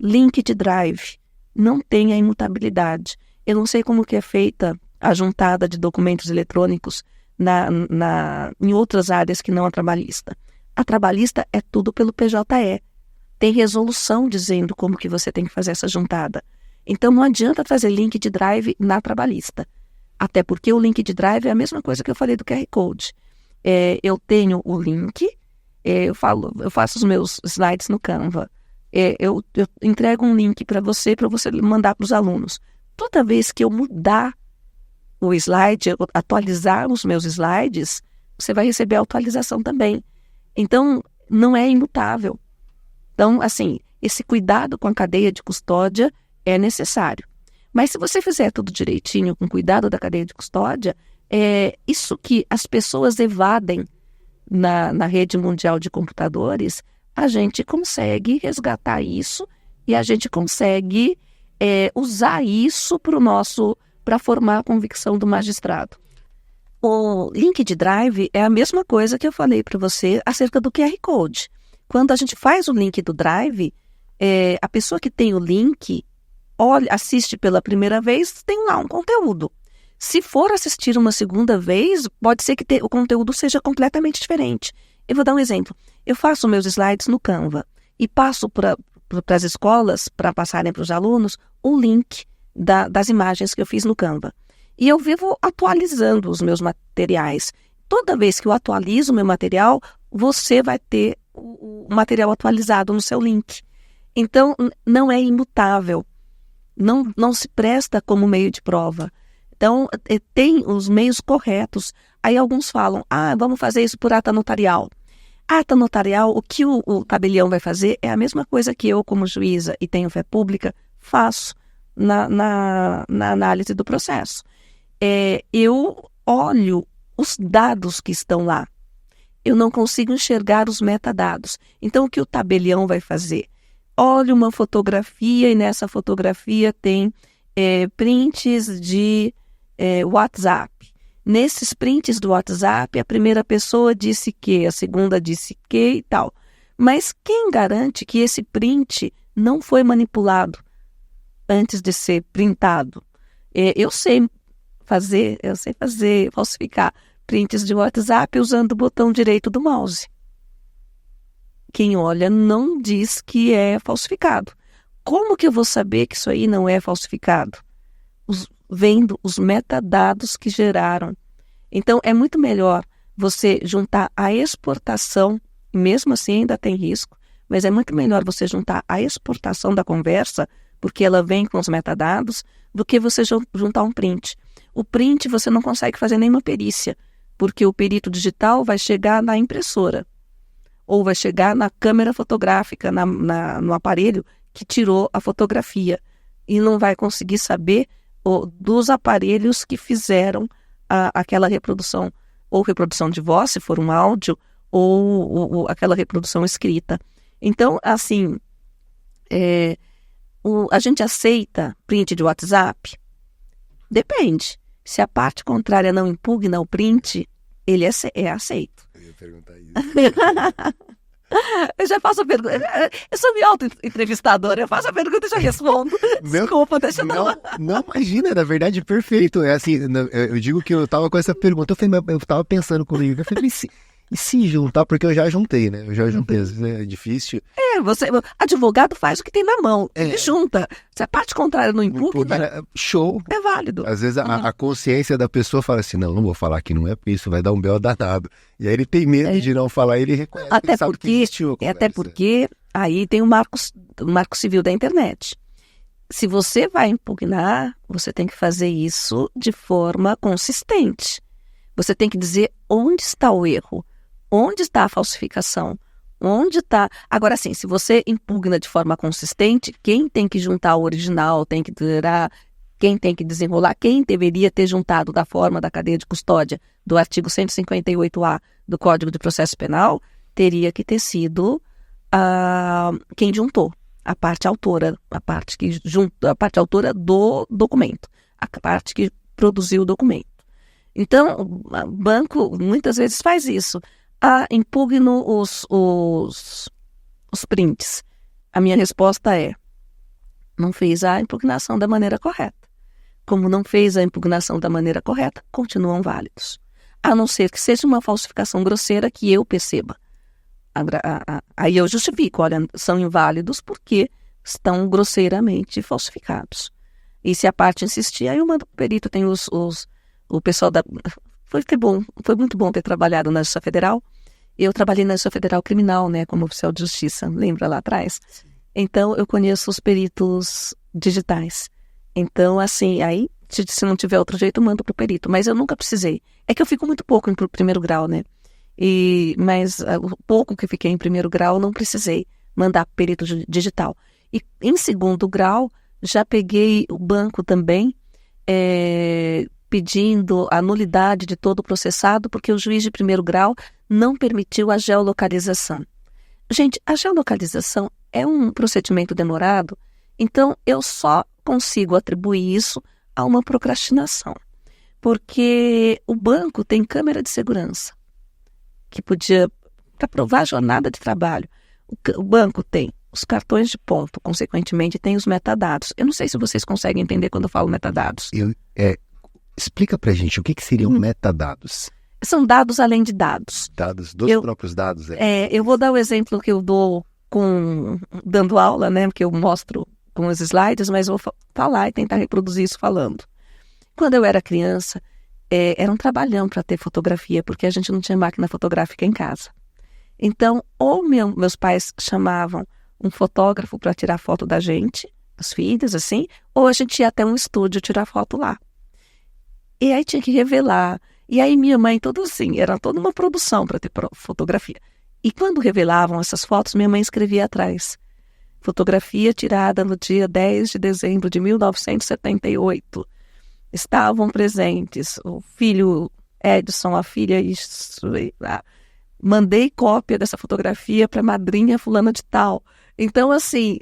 Link de drive, não tem a imutabilidade. Eu não sei como que é feita a juntada de documentos eletrônicos em outras áreas que não a trabalhista. A trabalhista é tudo pelo PJE. Tem resolução dizendo como que você tem que fazer essa juntada. Então não adianta fazer link de drive na trabalhista. Até porque o link de drive é a mesma coisa que eu falei do QR Code. Eu tenho o link, eu faço os meus slides no Canva. Eu entrego um link para você mandar para os alunos. Toda vez que eu mudar o slide, eu atualizar os meus slides, você vai receber a atualização também. Então, não é imutável. Então, assim, esse cuidado com a cadeia de custódia é necessário. Mas se você fizer tudo direitinho, com cuidado da cadeia de custódia, isso que as pessoas evadem na rede mundial de computadores, a gente consegue resgatar isso e a gente consegue usar isso para formar a convicção do magistrado. O link de drive é a mesma coisa que eu falei para você acerca do QR Code. Quando a gente faz o link do drive, a pessoa que tem o link assiste pela primeira vez, tem lá um conteúdo. Se for assistir uma segunda vez, pode ser que o conteúdo seja completamente diferente. Eu vou dar um exemplo. Eu faço meus slides no Canva e passo para as escolas, para passarem para os alunos, o link das imagens que eu fiz no Canva. E eu vivo atualizando os meus materiais. Toda vez que eu atualizo o meu material, você vai ter o material atualizado no seu link. Então, não é imutável. Não se presta como meio de prova. Então, tem os meios corretos. Aí alguns falam, vamos fazer isso por ata notarial. Ata notarial, o que o tabelião vai fazer é a mesma coisa que eu, como juíza e tenho fé pública, faço na análise do processo. Eu olho os dados que estão lá. Eu não consigo enxergar os metadados. Então, o que o tabelião vai fazer? Olha uma fotografia e nessa fotografia tem prints de WhatsApp. Nesses prints do WhatsApp, a primeira pessoa disse que, a segunda disse que e tal. Mas quem garante que esse print não foi manipulado antes de ser printado? Eu sei falsificar prints de WhatsApp usando o botão direito do mouse. quem olha não diz que é falsificado. Como que eu vou saber que isso aí não é falsificado? Vendo os metadados que geraram. Então, é muito melhor você juntar a exportação, mesmo assim ainda tem risco, mas é muito melhor você juntar a exportação da conversa, porque ela vem com os metadados, do que você juntar um print. O print você não consegue fazer nenhuma perícia, porque o perito digital vai chegar na impressora, ou vai chegar na câmera fotográfica, no aparelho que tirou a fotografia, e não vai conseguir saber dos aparelhos que fizeram aquela reprodução, ou reprodução de voz, se for um áudio, ou aquela reprodução escrita. Então, assim, a gente aceita print de WhatsApp? Depende. Se a parte contrária não impugna o print, ele é aceito. Eu ia perguntar isso. Eu já faço a pergunta. Eu sou minha auto-entrevistadora. Eu faço a pergunta e já respondo. Desculpa, deixa eu falar. Não, imagina, na verdade, perfeito. É assim, eu digo que eu tava com essa pergunta, eu tava pensando comigo. Eu falei, e se juntar? Porque eu já juntei, né? Às vezes é difícil. Advogado faz o que tem na mão. Ele junta. Se a parte contrária não impugna, show. É válido. Às vezes a consciência da pessoa fala assim, não vou falar que não é, porque isso vai dar um belo danado. E aí ele tem medo de não falar, ele reconhece. Até porque aí tem o marco civil da internet. Se você vai impugnar, você tem que fazer isso de forma consistente. Você tem que dizer onde está o erro, onde está a falsificação, onde está... Agora, sim, se você impugna de forma consistente, quem tem que juntar o original, quem tem que desenrolar, quem deveria ter juntado da forma da cadeia de custódia do artigo 158A do Código de Processo Penal, teria que ter sido quem juntou, a parte autora, a parte autora do documento, a parte que produziu o documento. Então, o banco muitas vezes faz isso. Impugno os prints. A minha resposta é: não fez a impugnação da maneira correta. Como não fez a impugnação da maneira correta, continuam válidos. A não ser que seja uma falsificação grosseira que eu perceba. Aí eu justifico, olha, são inválidos porque estão grosseiramente falsificados. E se a parte insistir, aí eu mando para o perito, tem o pessoal da... Foi muito bom ter trabalhado na Justiça Federal. Eu trabalhei na Justiça Federal Criminal, né, como oficial de justiça, lembra lá atrás? Então, eu conheço os peritos digitais. Então, assim, aí, se não tiver outro jeito, eu mando para o perito. Mas eu nunca precisei. É que eu fico muito pouco em primeiro grau, né? Mas o pouco que fiquei em primeiro grau, não precisei mandar para o perito digital. E em segundo grau, já peguei o banco também, pedindo a nulidade de todo o processado, porque o juiz de primeiro grau não permitiu a geolocalização. Gente, a geolocalização é um procedimento demorado, então eu só consigo atribuir isso a uma procrastinação, porque o banco tem câmera de segurança, que podia, para provar a jornada de trabalho, o banco tem os cartões de ponto, consequentemente tem os metadados. Eu não sei se vocês conseguem entender quando eu falo metadados. Explica pra gente o que seriam metadados. São dados além de dados. Dados dos próprios dados. Eu vou dar o exemplo que eu dou dando aula, né? Que eu mostro com os slides, mas vou falar e tentar reproduzir isso falando. Quando eu era criança, era um trabalhão para ter fotografia, porque a gente não tinha máquina fotográfica em casa. Então, ou meus pais chamavam um fotógrafo para tirar foto da gente, os filhos, assim, ou a gente ia até um estúdio tirar foto lá. E aí tinha que revelar. E aí minha mãe, era toda uma produção para ter fotografia. E quando revelavam essas fotos, minha mãe escrevia atrás: fotografia tirada no dia 10 de dezembro de 1978. Estavam presentes o filho Edson, a filha isso. Mandei cópia dessa fotografia para a madrinha fulana de tal. Então, assim,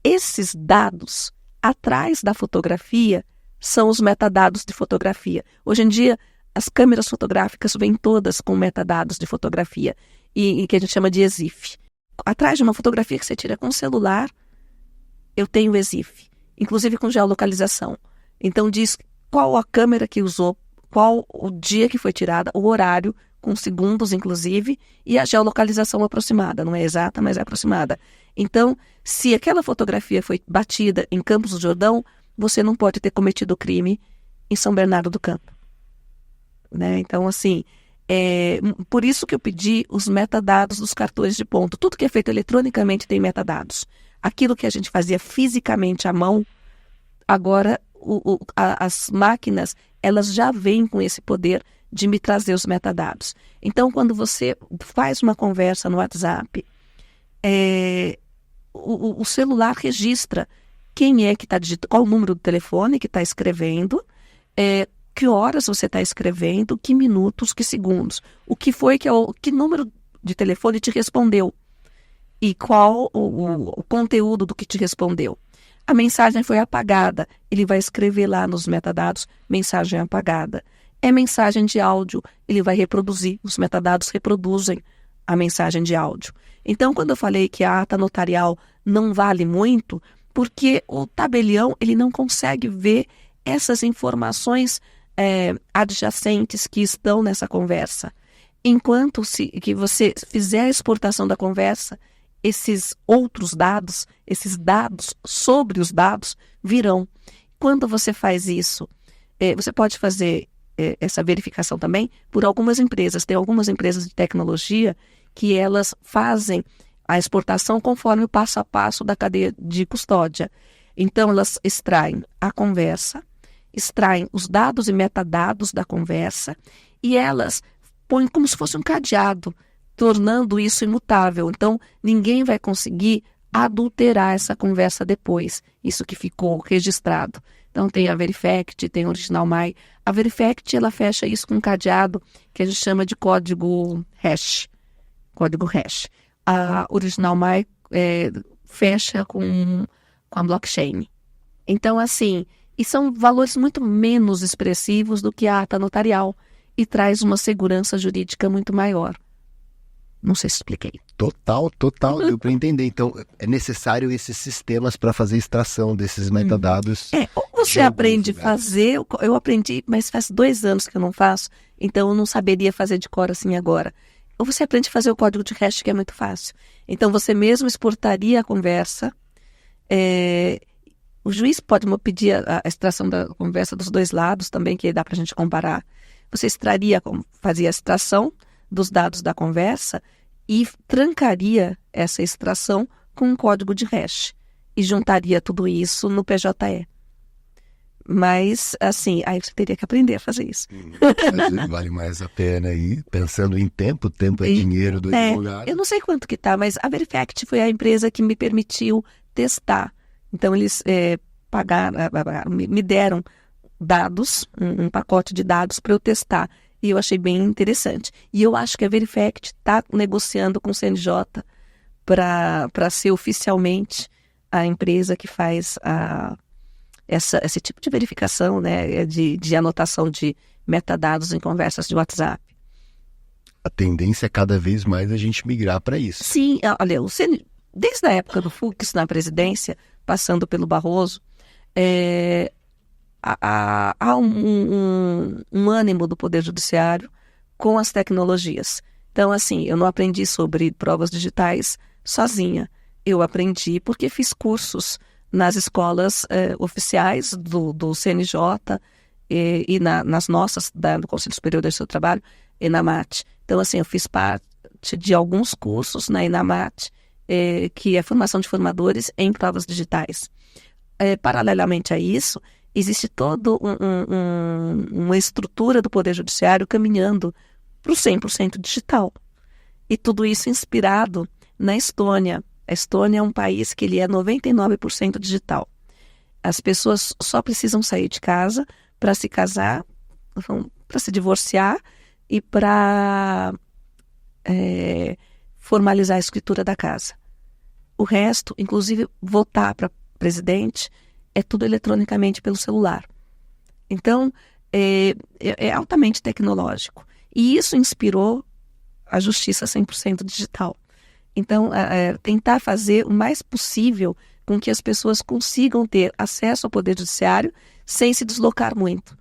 esses dados atrás da fotografia são os metadados de fotografia. Hoje em dia, as câmeras fotográficas vêm todas com metadados de fotografia, e que a gente chama de EXIF. Atrás de uma fotografia que você tira com o celular, eu tenho EXIF, inclusive com geolocalização. Então diz qual a câmera que usou, qual o dia que foi tirada, o horário, com segundos, inclusive, e a geolocalização aproximada, não é exata, mas é aproximada. Então, se aquela fotografia foi batida em Campos do Jordão, você não pode ter cometido o crime em São Bernardo do Campo. Né? Então, assim, por isso que eu pedi os metadados dos cartões de ponto. Tudo que é feito eletronicamente tem metadados. Aquilo que a gente fazia fisicamente à mão, agora as máquinas, elas já vêm com esse poder de me trazer os metadados. Então, quando você faz uma conversa no WhatsApp, o celular registra quem é que está digitando, qual o número do telefone que está escrevendo, que horas você está escrevendo, que minutos, que segundos, o que foi, que número de telefone te respondeu e qual o conteúdo do que te respondeu. A mensagem foi apagada, ele vai escrever lá nos metadados, mensagem apagada. É mensagem de áudio, ele vai reproduzir, os metadados reproduzem a mensagem de áudio. Então, quando eu falei que a ata notarial não vale muito, porque o tabelião ele não consegue ver essas informações adjacentes que estão nessa conversa. Enquanto que você fizer a exportação da conversa, esses outros dados, esses dados sobre os dados virão. Quando você faz isso, você pode fazer essa verificação também por algumas empresas. Tem algumas empresas de tecnologia que elas fazem a exportação conforme o passo a passo da cadeia de custódia. Então, elas extraem a conversa, extraem os dados e metadados da conversa e elas põem como se fosse um cadeado, tornando isso imutável. Então, ninguém vai conseguir adulterar essa conversa depois, isso que ficou registrado. Então, tem a Verifact, tem a Original My. A Verifact, ela fecha isso com um cadeado que a gente chama de código hash. Código hash. A Original My fecha com a blockchain. Então, assim, e são valores muito menos expressivos do que a ata notarial e traz uma segurança jurídica muito maior. Não sei se expliquei. Total, deu para entender. Então, é necessário esses sistemas para fazer extração desses metadados. Ou você aprende a fazer, eu aprendi, mas faz 2 anos que eu não faço, então eu não saberia fazer de cor assim agora. Ou você aprende a fazer o código de hash, que é muito fácil. Então, você mesmo exportaria a conversa. O juiz pode pedir a extração da conversa dos 2 lados também, que dá para a gente comparar. Você fazia a extração dos dados da conversa e trancaria essa extração com um código de hash e juntaria tudo isso no PJE. Mas, assim, aí você teria que aprender a fazer isso. Mas vale mais a pena aí, pensando em tempo é dinheiro do advogado. Eu não sei quanto que tá, mas a Verifact foi a empresa que me permitiu testar. Então, eles me deram dados, um pacote de dados para eu testar. E eu achei bem interessante. E eu acho que a Verifact está negociando com o CNJ para ser oficialmente a empresa que faz esse tipo de verificação, né, de anotação de metadados em conversas de WhatsApp. A tendência é cada vez mais a gente migrar para isso. Sim, olha, desde a época do Fux na presidência, passando pelo Barroso, há um ânimo do Poder Judiciário com as tecnologias. Então, assim, eu não aprendi sobre provas digitais sozinha. Eu aprendi porque fiz cursos nas escolas oficiais do CNJ e nas nossas, do Conselho Superior do Trabalho, ENAMAT. Então, assim, eu fiz parte de alguns cursos na ENAMAT, que é formação de formadores em provas digitais. Paralelamente a isso, existe toda uma estrutura do Poder Judiciário caminhando para o 100% digital. E tudo isso inspirado na Estônia. A Estônia é um país que ele é 99% digital. As pessoas só precisam sair de casa para se casar, para se divorciar e para formalizar a escritura da casa. O resto, inclusive votar para presidente, é tudo eletronicamente pelo celular. Então, é altamente tecnológico. E isso inspirou a justiça 100% digital. Então, tentar fazer o mais possível com que as pessoas consigam ter acesso ao Poder Judiciário sem se deslocar muito.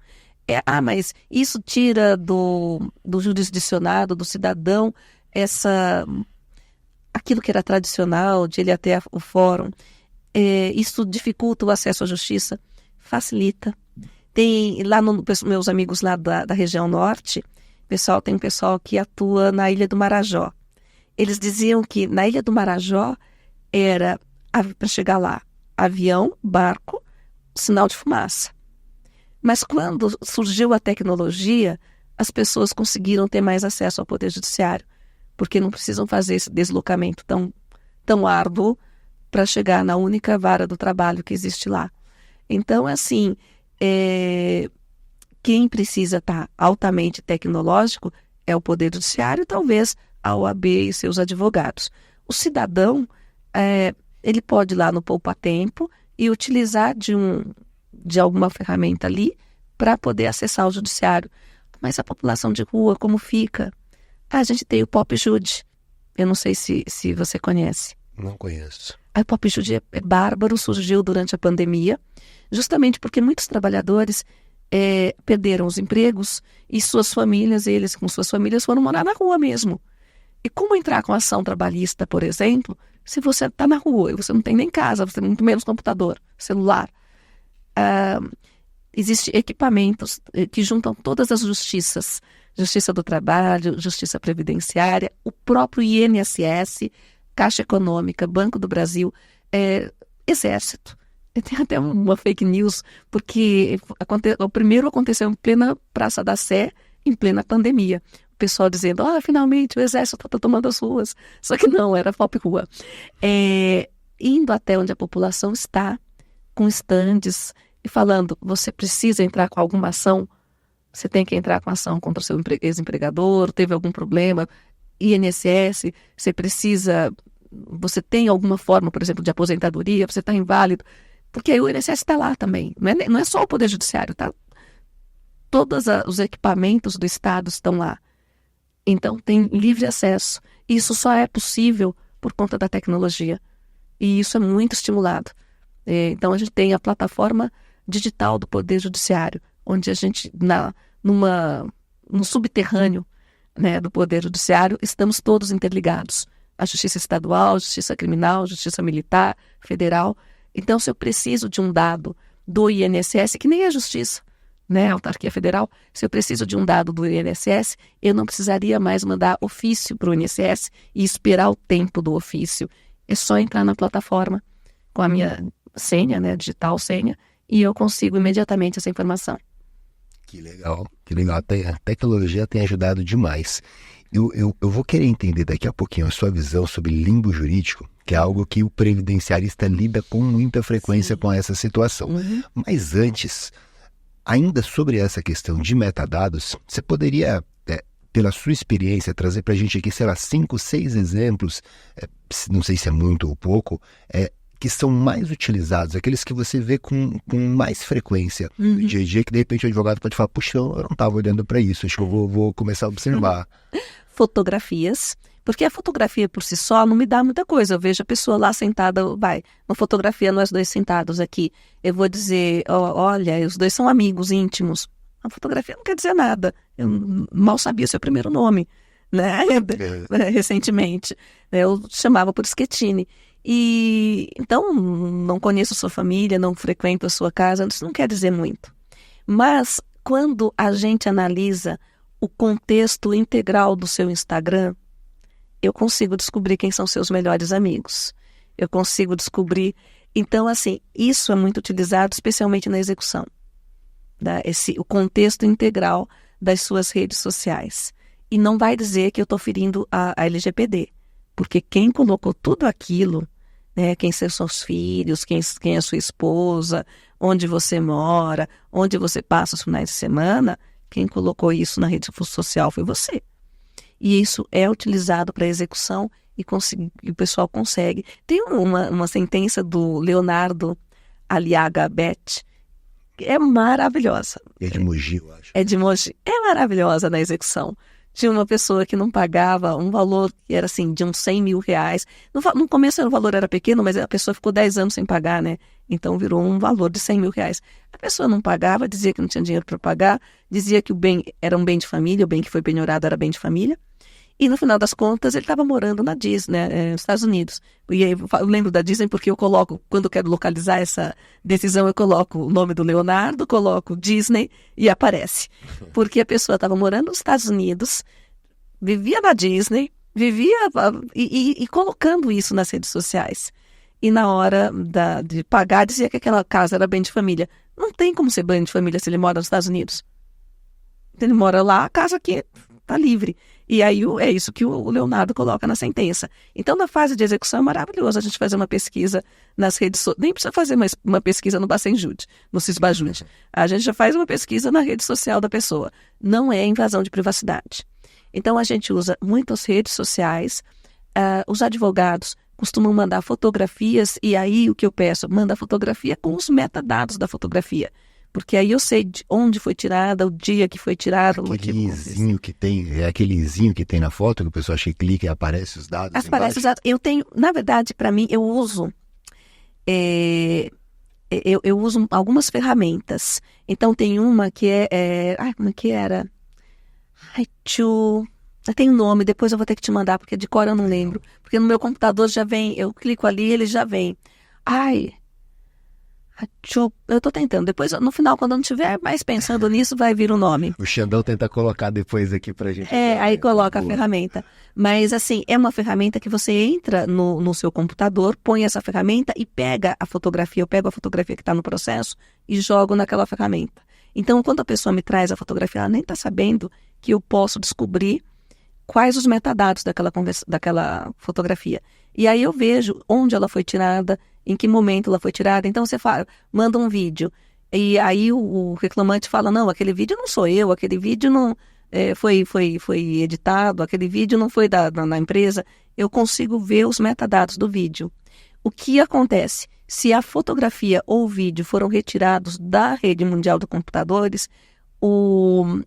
Mas isso tira do jurisdicionado, do cidadão, aquilo que era tradicional, de ele ir até o fórum. Isso dificulta o acesso à justiça? Facilita. Tem lá meus amigos lá da região norte, tem um pessoal que atua na Ilha do Marajó. Eles diziam que na Ilha do Marajó era, para chegar lá, avião, barco, sinal de fumaça. Mas quando surgiu a tecnologia, as pessoas conseguiram ter mais acesso ao Poder Judiciário, porque não precisam fazer esse deslocamento tão árduo para chegar na única vara do trabalho que existe lá. Então, assim, quem precisa estar altamente tecnológico é o Poder Judiciário e talvez a OAB e seus advogados. O cidadão, ele pode ir lá no Poupa Tempo e utilizar de alguma ferramenta ali para poder acessar o judiciário. Mas a população de rua, como fica? A gente tem o Pop Jude. Eu não sei se você conhece. Não conheço. O Pop Jude é bárbaro, surgiu durante a pandemia, justamente porque muitos trabalhadores perderam os empregos e suas famílias, eles com suas famílias foram morar na rua mesmo. E como entrar com ação trabalhista, por exemplo, se você está na rua e você não tem nem casa, você tem muito menos computador, celular? Existem equipamentos que juntam todas as justiças, Justiça do Trabalho, Justiça Previdenciária, o próprio INSS, Caixa Econômica, Banco do Brasil, Exército. Tem até uma fake news, porque o primeiro aconteceu em plena Praça da Sé, em plena pandemia. O pessoal dizendo, finalmente o Exército está tomando as ruas. Só que não, era Pop Rua. Indo até onde a população está, com estandes, e falando, você precisa entrar com alguma ação, você tem que entrar com ação contra o seu ex-empregador, teve algum problema, INSS, você tem alguma forma, por exemplo, de aposentadoria, você está inválido, porque aí o INSS está lá também, não é só o Poder Judiciário, tá? Todos os equipamentos do Estado estão lá. Então tem livre acesso. Isso só é possível por conta da tecnologia. E isso é muito estimulado. Então a gente tem a plataforma digital do Poder Judiciário, onde a gente, no subterrâneo, né, do Poder Judiciário, estamos todos interligados. A Justiça Estadual, Justiça Criminal, Justiça Militar, Federal. Então, se eu preciso de um dado do INSS, que nem é Justiça, né, Autarquia Federal, se eu preciso de um dado do INSS, eu não precisaria mais mandar ofício para o INSS e esperar o tempo do ofício. É só entrar na plataforma com a minha senha, né, digital senha, e eu consigo imediatamente essa informação. Que legal, que legal. A tecnologia tem ajudado demais. Eu vou querer entender daqui a pouquinho a sua visão sobre limbo jurídico, que é algo que o previdenciarista lida com muita frequência. Sim. Com essa situação. Uhum. Mas antes, ainda sobre essa questão de metadados, você poderia, pela sua experiência, trazer para a gente aqui, sei lá, 5, 6 exemplos, não sei se é muito ou pouco, que são mais utilizados, aqueles que você vê com mais frequência no dia a dia, que de repente o advogado pode falar, puxa, eu não estava olhando para isso, acho que eu vou começar a observar. Fotografias, porque a fotografia por si só não me dá muita coisa, eu vejo a pessoa lá sentada, uma fotografia nós dois sentados aqui, eu vou dizer, olha, os dois são amigos íntimos, a fotografia não quer dizer nada, eu mal sabia seu primeiro nome, né, recentemente, eu chamava por Schettini. E então não conheço sua família, não frequento a sua casa, isso não quer dizer muito. Mas quando a gente analisa o contexto integral do seu Instagram, eu consigo descobrir quem são seus melhores amigos. Eu consigo descobrir. Então, assim, isso é muito utilizado, especialmente na execução. O contexto integral das suas redes sociais. E não vai dizer que eu estou ferindo a LGPD, porque quem colocou tudo aquilo, né, quem são seus filhos, quem é sua esposa, onde você mora, onde você passa os finais de semana, quem colocou isso na rede social foi você. E isso é utilizado para execução e o pessoal consegue. Tem uma sentença do Leonardo Aliaga Bet, que é maravilhosa. É de Mogi, eu acho. É de Mogi. É maravilhosa na execução. Tinha uma pessoa que não pagava um valor que era assim, de uns 100 mil reais. No começo o valor era pequeno, mas a pessoa ficou 10 anos sem pagar, né? Então virou um valor de 100 mil reais. A pessoa não pagava, dizia que não tinha dinheiro para pagar, dizia que o bem era um bem de família, o bem que foi penhorado era bem de família. E no final das contas, ele estava morando na Disney, nos Estados Unidos. E aí, eu lembro da Disney porque eu coloco, quando eu quero localizar essa decisão, eu coloco o nome do Leonardo, coloco Disney e aparece. Porque a pessoa estava morando nos Estados Unidos, vivia na Disney, e colocando isso nas redes sociais. E na hora de pagar, dizia que aquela casa era bem de família. Não tem como ser bem de família se ele mora nos Estados Unidos. Ele mora lá, a casa aqui está livre. E aí é isso que o Leonardo coloca na sentença. Então, na fase de execução, é maravilhoso a gente fazer uma pesquisa nas redes sociais. Nem precisa fazer uma pesquisa no Bacenjude, no Cisbajude. A gente já faz uma pesquisa na rede social da pessoa. Não é invasão de privacidade. Então, a gente usa muitas redes sociais. Os advogados costumam mandar fotografias, e aí o que eu peço? Manda fotografia com os metadados da fotografia. Porque aí eu sei de onde foi tirada, o dia que foi tirada. Aquele izinho que tem, é aquele izinho que tem na foto, que o pessoal clica e aparece os dados aparece os dados. Eu tenho, na verdade, para mim, eu uso eu uso algumas ferramentas. Então tem uma que como é que era? Tem um nome, depois eu vou ter que te mandar, porque de cor eu não lembro. Porque no meu computador já vem, eu clico ali, ele já vem. Eu tô tentando. Depois, no final, quando eu não estiver mais pensando nisso, vai vir o nome. O Xandão tenta colocar depois aqui pra gente. Aí coloca a ferramenta. Mas, assim, é uma ferramenta que você entra no seu computador, põe essa ferramenta e pega a fotografia. Eu pego a fotografia que está no processo e jogo naquela ferramenta. Então, quando a pessoa me traz a fotografia, ela nem está sabendo que eu posso descobrir quais os metadados daquela fotografia. E aí eu vejo onde ela foi tirada, em que momento ela foi tirada. Então você manda um vídeo, e aí o reclamante fala, não, aquele vídeo não sou eu, aquele vídeo não foi editado, aquele vídeo não foi da empresa. Eu consigo ver os metadados do vídeo. O que acontece? Se a fotografia ou o vídeo foram retirados da rede mundial de computadores,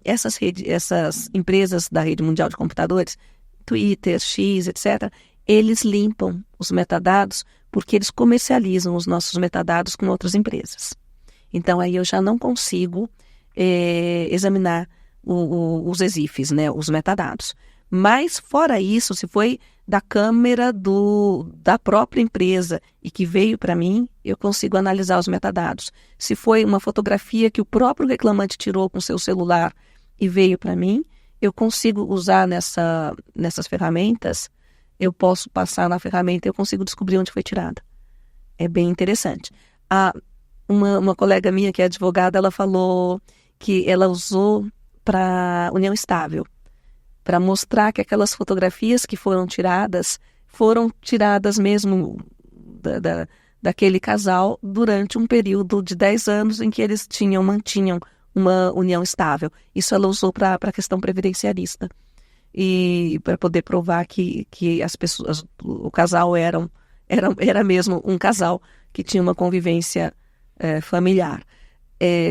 essas empresas da rede mundial de computadores, Twitter, X, etc., eles limpam os metadados porque eles comercializam os nossos metadados com outras empresas. Então, aí eu já não consigo examinar os EXIFs, né, os metadados. Mas, fora isso, se foi da câmera da própria empresa e que veio para mim, eu consigo analisar os metadados. Se foi uma fotografia que o próprio reclamante tirou com seu celular e veio para mim, eu consigo usar nessas ferramentas, eu posso passar na ferramenta e eu consigo descobrir onde foi tirada. É bem interessante. Uma colega minha que é advogada, ela falou que ela usou para união estável, para mostrar que aquelas fotografias que foram tiradas mesmo daquele casal durante um período de 10 anos em que eles mantinham uma união estável. Isso ela usou para a questão previdenciarista. E para poder provar que as pessoas, o casal era mesmo um casal que tinha uma convivência familiar.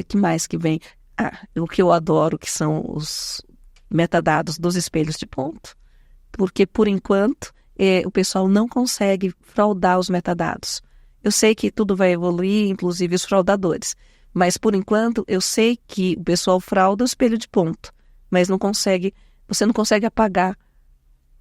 Que mais que vem? O que eu adoro, que são os metadados dos espelhos de ponto, porque por enquanto o pessoal não consegue fraudar os metadados. Eu sei que tudo vai evoluir, inclusive os fraudadores, mas por enquanto eu sei que o pessoal frauda o espelho de ponto, mas você não consegue apagar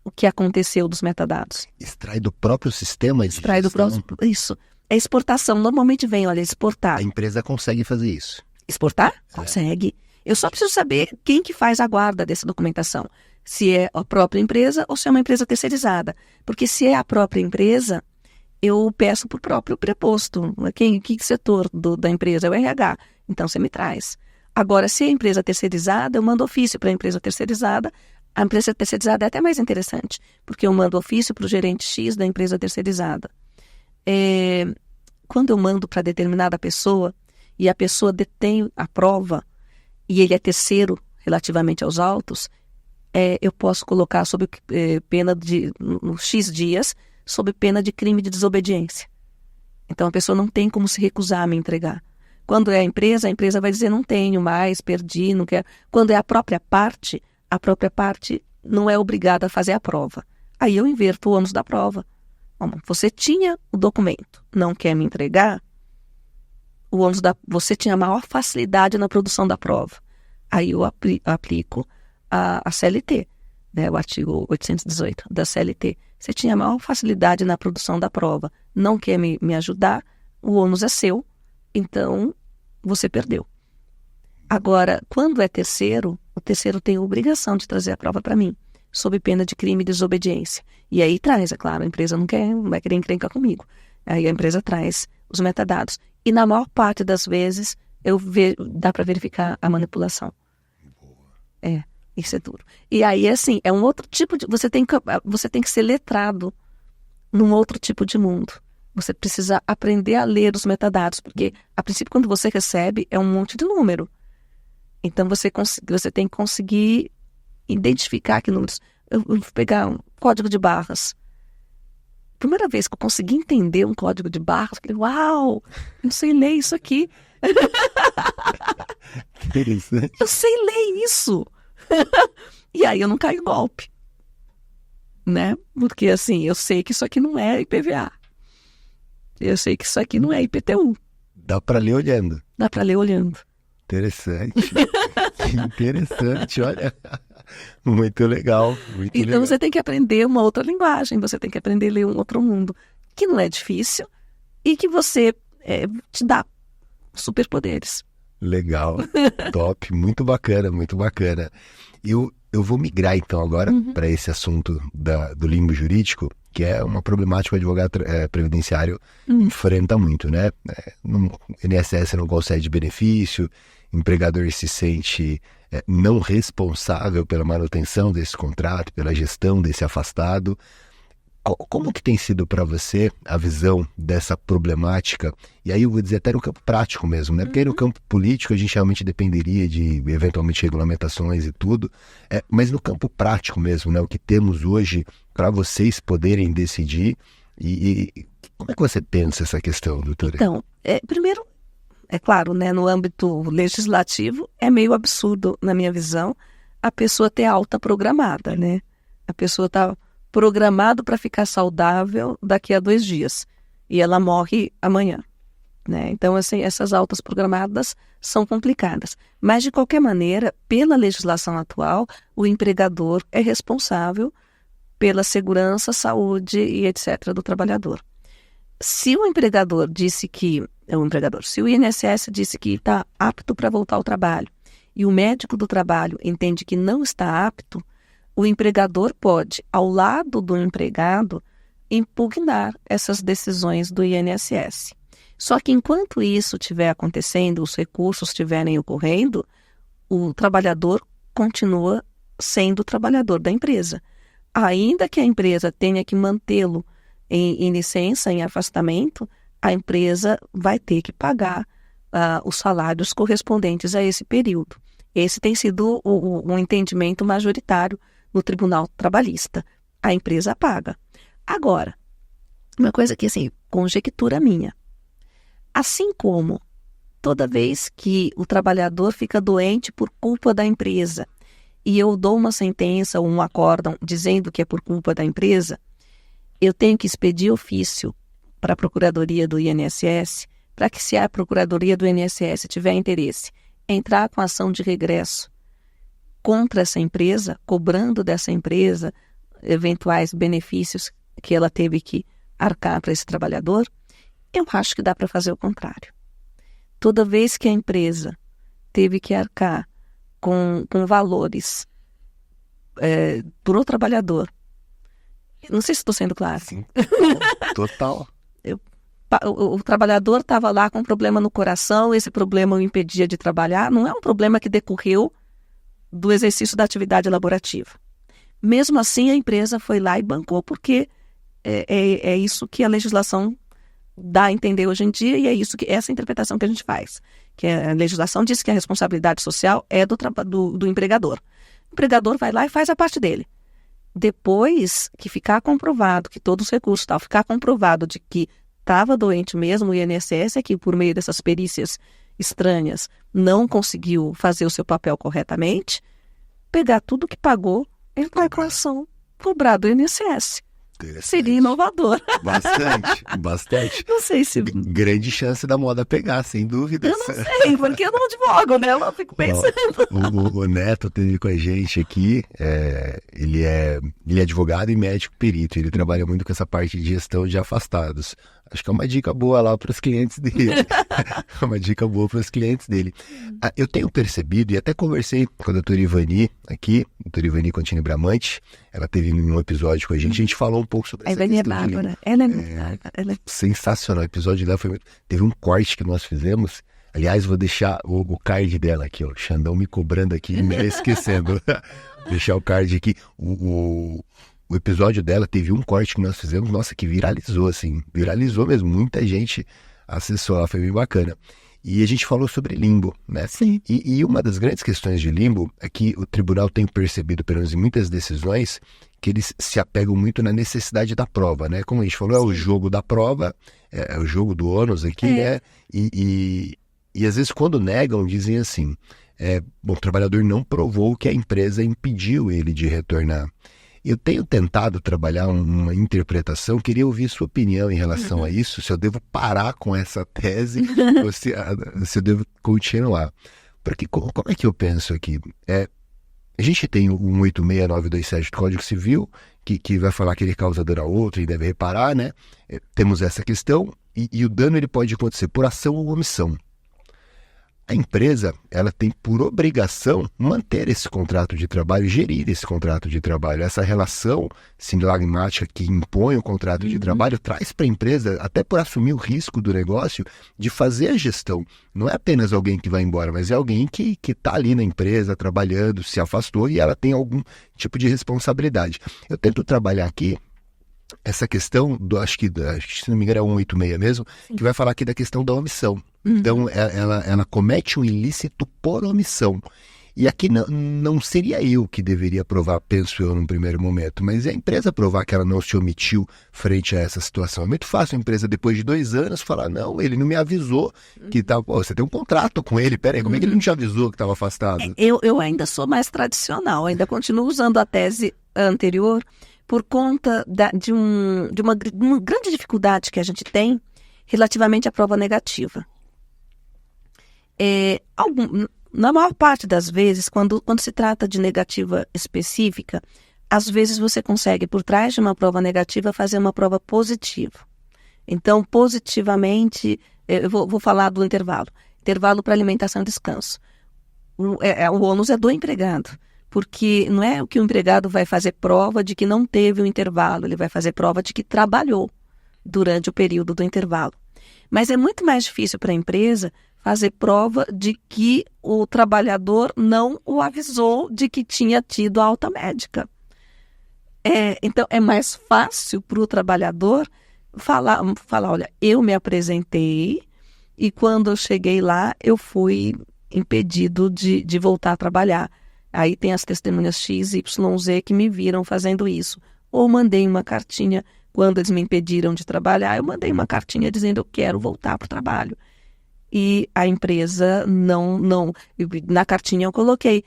o que aconteceu dos metadados. Extrai do próprio sistema? Extrai do próprio, isso. É exportação, normalmente vem, exportar. A empresa consegue fazer isso. Exportar? Consegue. Eu só preciso saber quem que faz a guarda dessa documentação. Se é a própria empresa ou se é uma empresa terceirizada. Porque se é a própria empresa, eu peço para o próprio preposto. Que setor da empresa? É o RH. Então você me traz. Agora, se é a empresa terceirizada, eu mando ofício para a empresa terceirizada. A empresa terceirizada é até mais interessante, porque eu mando ofício para o gerente X da empresa terceirizada. Quando eu mando para determinada pessoa e a pessoa detém a prova, e ele é terceiro relativamente aos autos, eu posso colocar sob pena de X dias, sob pena de crime de desobediência. Então a pessoa não tem como se recusar a me entregar. Quando é a empresa vai dizer não tenho mais, perdi, não quero. Quando é a própria parte não é obrigada a fazer a prova. Aí eu inverto o ônus da prova. Bom, você tinha o documento, não quer me entregar? você tinha maior facilidade na produção da prova. Aí eu aplico a CLT, né, o artigo 818 da CLT. Você tinha maior facilidade na produção da prova, não quer me ajudar, o ônus é seu, então você perdeu. Agora, quando é terceiro, o terceiro tem a obrigação de trazer a prova para mim, sob pena de crime de desobediência. E aí traz, é claro, a empresa não vai querer encrencar comigo. Aí a empresa traz os metadados. E na maior parte das vezes, dá para verificar a manipulação. Isso é duro. E aí, assim, é um outro tipo de... Você tem que ser letrado num outro tipo de mundo. Você precisa aprender a ler os metadados, porque, a princípio, quando você recebe, é um monte de número. Então, você tem que conseguir identificar que números... Eu vou pegar um código de barras. Primeira vez que eu consegui entender um código de barras, eu falei, uau, eu sei ler isso aqui. Eu sei ler isso. E aí eu não caio em golpe, né? Porque assim, eu sei que isso aqui não é IPVA. Eu sei que isso aqui não é IPTU. Dá para ler olhando. Dá para ler olhando. Interessante. Interessante, olha. Muito legal. Então você tem que aprender uma outra linguagem, você tem que aprender a ler um outro mundo, que não é difícil e que você te dá superpoderes. Legal, top, muito bacana, muito bacana. Eu vou migrar então agora para esse assunto do limbo jurídico, que é uma problemática que o advogado previdenciário enfrenta muito, né? No INSS não concede benefício, o empregador se sente não responsável pela manutenção desse contrato, pela gestão desse afastado. Como que tem sido para você a visão dessa problemática? E aí eu vou dizer até no campo prático mesmo, né? Porque aí no campo político a gente realmente dependeria de eventualmente regulamentações e tudo, mas no campo prático mesmo, né? O que temos hoje para vocês poderem decidir e como é que você pensa essa questão, doutora? Então, primeiro, é claro, né? No âmbito legislativo é meio absurdo, na minha visão, a pessoa ter alta programada, né? A pessoa está programado para ficar saudável daqui a 2 dias e ela morre amanhã, né? Então, assim, essas altas programadas são complicadas. Mas, de qualquer maneira, pela legislação atual, o empregador é responsável pela segurança, saúde e etc. do trabalhador. Se o empregador disse que... se o INSS disse que está apto para voltar ao trabalho e o médico do trabalho entende que não está apto, o empregador pode, ao lado do empregado, impugnar essas decisões do INSS. Só que enquanto isso estiver acontecendo, os recursos estiverem ocorrendo, o trabalhador continua sendo trabalhador da empresa. Ainda que a empresa tenha que mantê-lo em licença, em afastamento, a empresa vai ter que pagar os salários correspondentes a esse período. Esse tem sido um entendimento majoritário no Tribunal Trabalhista. A empresa paga. Agora, uma coisa que, assim, conjectura minha. Assim como toda vez que o trabalhador fica doente por culpa da empresa e eu dou uma sentença ou um acórdão dizendo que é por culpa da empresa, eu tenho que expedir ofício para a Procuradoria do INSS para que, se a Procuradoria do INSS tiver interesse, entrar com ação de regresso contra essa empresa, cobrando dessa empresa eventuais benefícios que ela teve que arcar para esse trabalhador, eu acho que dá para fazer o contrário. Toda vez que a empresa teve que arcar com valores para o trabalhador, não sei se estou sendo clara. Sim, total. O trabalhador estava lá com um problema no coração, esse problema o impedia de trabalhar, não é um problema que decorreu do exercício da atividade laborativa. Mesmo assim, a empresa foi lá e bancou, porque é isso que a legislação dá a entender hoje em dia, e é essa interpretação que a gente faz. Que a legislação diz que a responsabilidade social é do empregador. O empregador vai lá e faz a parte dele. Depois que ficar comprovado, que todos os recursos ficar comprovado de que estava doente mesmo, o INSS é que, por meio dessas perícias estranhas, não conseguiu fazer o seu papel corretamente, pegar tudo que pagou, entrar com a ação, cobrar do INSS. Seria inovador. Bastante. Não sei se... Grande chance da moda pegar, sem dúvida. Eu não sei, porque eu não advogo, né? Eu fico pensando. O Neto teve com a gente aqui, ele é advogado e médico perito, ele trabalha muito com essa parte de gestão de afastados. Acho que é uma dica boa lá para os clientes dele. Eu tenho percebido, e até conversei com a doutora Ivani aqui, doutora Ivani Contini Bramante, ela teve um episódio com a gente falou um pouco sobre essa questão. A Ivani é bárbara, ela é sensacional, o episódio dela foi muito... Teve um corte que nós fizemos, aliás, vou deixar o card dela aqui, ó, o Xandão me cobrando aqui, me esquecendo. Deixar o card aqui, o episódio dela teve um corte que nós fizemos, nossa, que viralizou mesmo, muita gente acessou lá, foi bem bacana. E a gente falou sobre limbo, né? Sim. E uma das grandes questões de limbo é que o tribunal tem percebido, pelo menos em muitas decisões, que eles se apegam muito na necessidade da prova, né? Como a gente falou, é o jogo da prova, é o jogo do ônus aqui, né? E às vezes quando negam, dizem assim, o trabalhador não provou que a empresa impediu ele de retornar. Eu tenho tentado trabalhar uma interpretação, queria ouvir sua opinião em relação a isso, se eu devo parar com essa tese ou se eu devo continuar. Porque como é que eu penso aqui? A gente tem o 186927 do Código Civil, que vai falar que ele causa dano a outro e deve reparar, né? Temos essa questão, e o dano ele pode acontecer por ação ou omissão. A empresa, ela tem por obrigação manter esse contrato de trabalho, gerir esse contrato de trabalho. Essa relação sinagmática que impõe o contrato de trabalho traz para a empresa, até por assumir o risco do negócio, de fazer a gestão. Não é apenas alguém que vai embora, mas é alguém que está ali na empresa, trabalhando, se afastou e ela tem algum tipo de responsabilidade. Eu tento trabalhar aqui essa questão, acho que se não me engano é 186 mesmo, que vai falar aqui da questão da omissão. Então, ela comete um ilícito por omissão. E aqui não seria eu que deveria provar, penso eu, num primeiro momento, mas é a empresa provar que ela não se omitiu frente a essa situação. É muito fácil a empresa, depois de 2 anos, falar, não, ele não me avisou que estava... Você tem um contrato com ele, peraí, como é que ele não te avisou que estava afastado? Eu ainda sou mais tradicional, ainda continuo usando a tese anterior, por conta de uma grande dificuldade que a gente tem relativamente à prova negativa. Na maior parte das vezes, quando se trata de negativa específica, às vezes você consegue, por trás de uma prova negativa, fazer uma prova positiva. Então, positivamente, eu vou falar do intervalo para alimentação e descanso. O ônus é do empregado. Porque não é o que o empregado vai fazer prova de que não teve o intervalo, ele vai fazer prova de que trabalhou durante o período do intervalo. Mas é muito mais difícil para a empresa fazer prova de que o trabalhador não o avisou de que tinha tido alta médica. Então, é mais fácil para o trabalhador falar, olha, eu me apresentei e quando eu cheguei lá, eu fui impedido de voltar a trabalhar. Aí tem as testemunhas X, Y, Z que me viram fazendo isso. Ou mandei uma cartinha, quando eles me impediram de trabalhar, eu mandei uma cartinha dizendo eu quero voltar para o trabalho. E a empresa não na cartinha eu coloquei,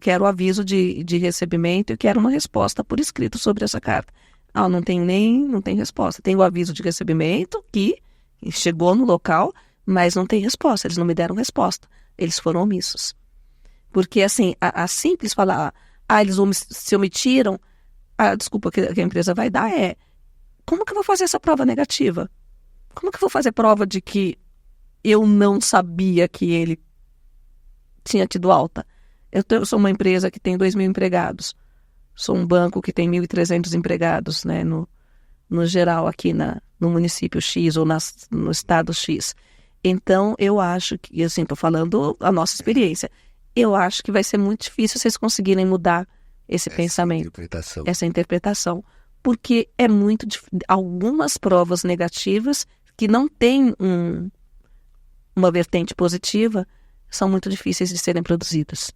quero aviso de recebimento e quero uma resposta por escrito sobre essa carta. Não tem resposta. Tem o aviso de recebimento que chegou no local, mas não tem resposta, eles não me deram resposta. Eles foram omissos. Porque, assim, a simples falar, eles se omitiram, a desculpa que a empresa vai dar como que eu vou fazer essa prova negativa? Como que eu vou fazer prova de que eu não sabia que ele tinha tido alta? Eu sou uma empresa que tem 2.000 empregados, sou um banco que tem 1.300 empregados, né, no geral aqui no município X ou no estado X. Então, eu acho que, assim, estou falando a nossa experiência, eu acho que vai ser muito difícil vocês conseguirem mudar esse pensamento, essa interpretação, porque é muito difícil. Algumas provas negativas que não têm uma vertente positiva são muito difíceis de serem produzidas.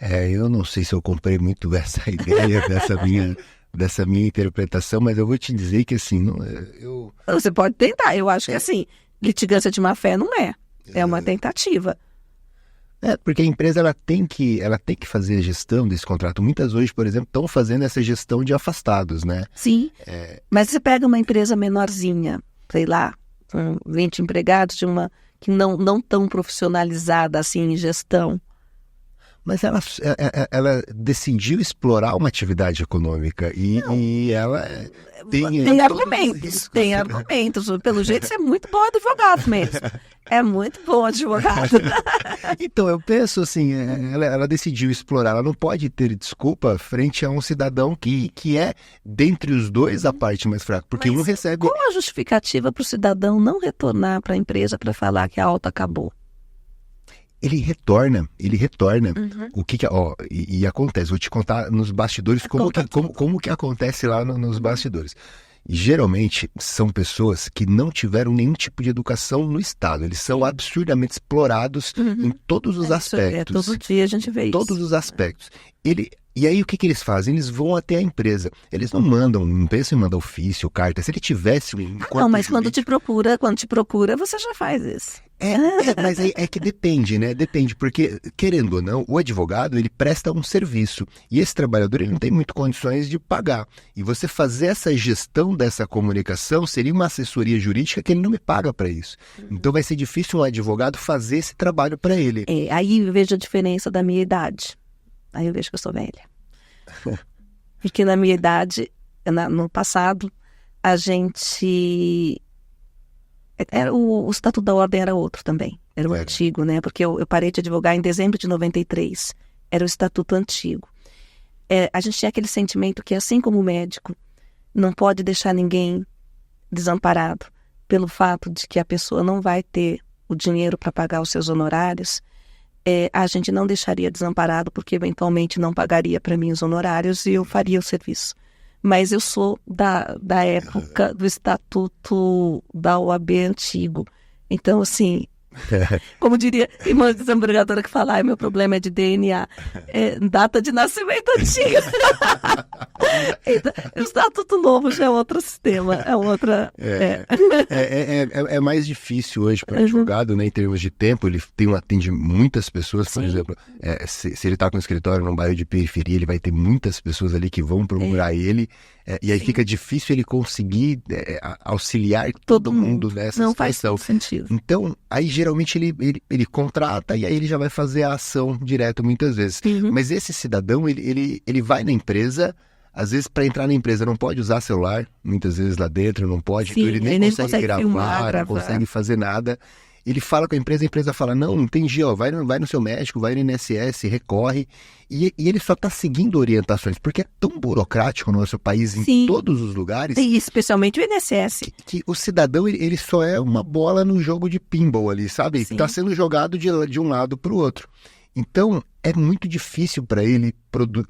Eu não sei se eu comprei muito essa ideia dessa minha interpretação, mas eu vou te dizer que assim... Você pode tentar, eu acho que assim, litigância de má fé não é uma tentativa. Porque a empresa ela tem que fazer a gestão desse contrato. Muitas hoje, por exemplo, estão fazendo essa gestão de afastados, né? Sim, mas você pega uma empresa menorzinha, sei lá, com 20 empregados, que não tão profissionalizada assim em gestão. Mas ela decidiu explorar uma atividade econômica e ela tem argumentos, tem argumentos. Pelo jeito, você é muito bom advogado mesmo. É muito bom advogado. Então, eu penso assim, ela decidiu explorar, ela não pode ter desculpa frente a um cidadão que é, dentre os dois, a parte mais fraca, porque um recebe... Qual a justificativa para o cidadão não retornar para a empresa para falar que a alta acabou? Ele retorna. O que e acontece, vou te contar nos bastidores como que acontece lá nos bastidores. E, geralmente são pessoas que não tiveram nenhum tipo de educação no Estado, eles são absurdamente explorados em todos os aspectos. Todo dia a gente vê isso. Todos os aspectos. E aí o que eles fazem? Eles vão até a empresa. Eles não pensam em mandar ofício, carta. Se ele tivesse um corpo Não, mas jurídico... quando te procura, você já faz isso. Mas aí é que depende, né? Depende, porque, querendo ou não, o advogado, ele presta um serviço. E esse trabalhador, ele não tem muito condições de pagar. E você fazer essa gestão dessa comunicação seria uma assessoria jurídica que ele não me paga para isso. Então vai ser difícil um advogado fazer esse trabalho para ele. Aí eu vejo a diferença da minha idade. Aí eu vejo que eu sou velha. Porque na minha idade, no passado, a gente... o Estatuto da Ordem era outro também. Era o antigo, né? Porque eu parei de advogar em dezembro de 93. Era o Estatuto antigo. A gente tinha aquele sentimento que, assim como o médico, não pode deixar ninguém desamparado pelo fato de que a pessoa não vai ter o dinheiro para pagar os seus honorários. A gente não deixaria desamparado porque eventualmente não pagaria para mim os honorários e eu faria o serviço. Mas eu sou da época do Estatuto da OAB antigo. Então, assim, como diria a irmã desembargadora que fala, meu problema é de DNA, data de nascimento antiga. Então, o Estatuto Novo já é outro sistema, é outra... É mais difícil hoje para o advogado, né, em termos de tempo. Ele atende muitas pessoas, por exemplo, se ele está com um escritório num bairro de periferia, ele vai ter muitas pessoas ali que vão procurar ele, e aí fica difícil ele conseguir auxiliar todo mundo nessa não situação. Faz sentido. Então, aí geralmente ele contrata e aí ele já vai fazer a ação direto muitas vezes. Mas esse cidadão, ele vai na empresa. Às vezes, para entrar na empresa, não pode usar celular, muitas vezes lá dentro não pode, Sim, então ele nem consegue gravar, filmar, não consegue fazer nada. Ele fala com a empresa fala, não entendi, vai no seu médico, vai no INSS, recorre, e ele só está seguindo orientações, porque é tão burocrático no nosso país, em todos os lugares. E especialmente o INSS. Que o cidadão, ele só é uma bola no jogo de pinball ali, sabe? Está sendo jogado de um lado para o outro. Então, é muito difícil para ele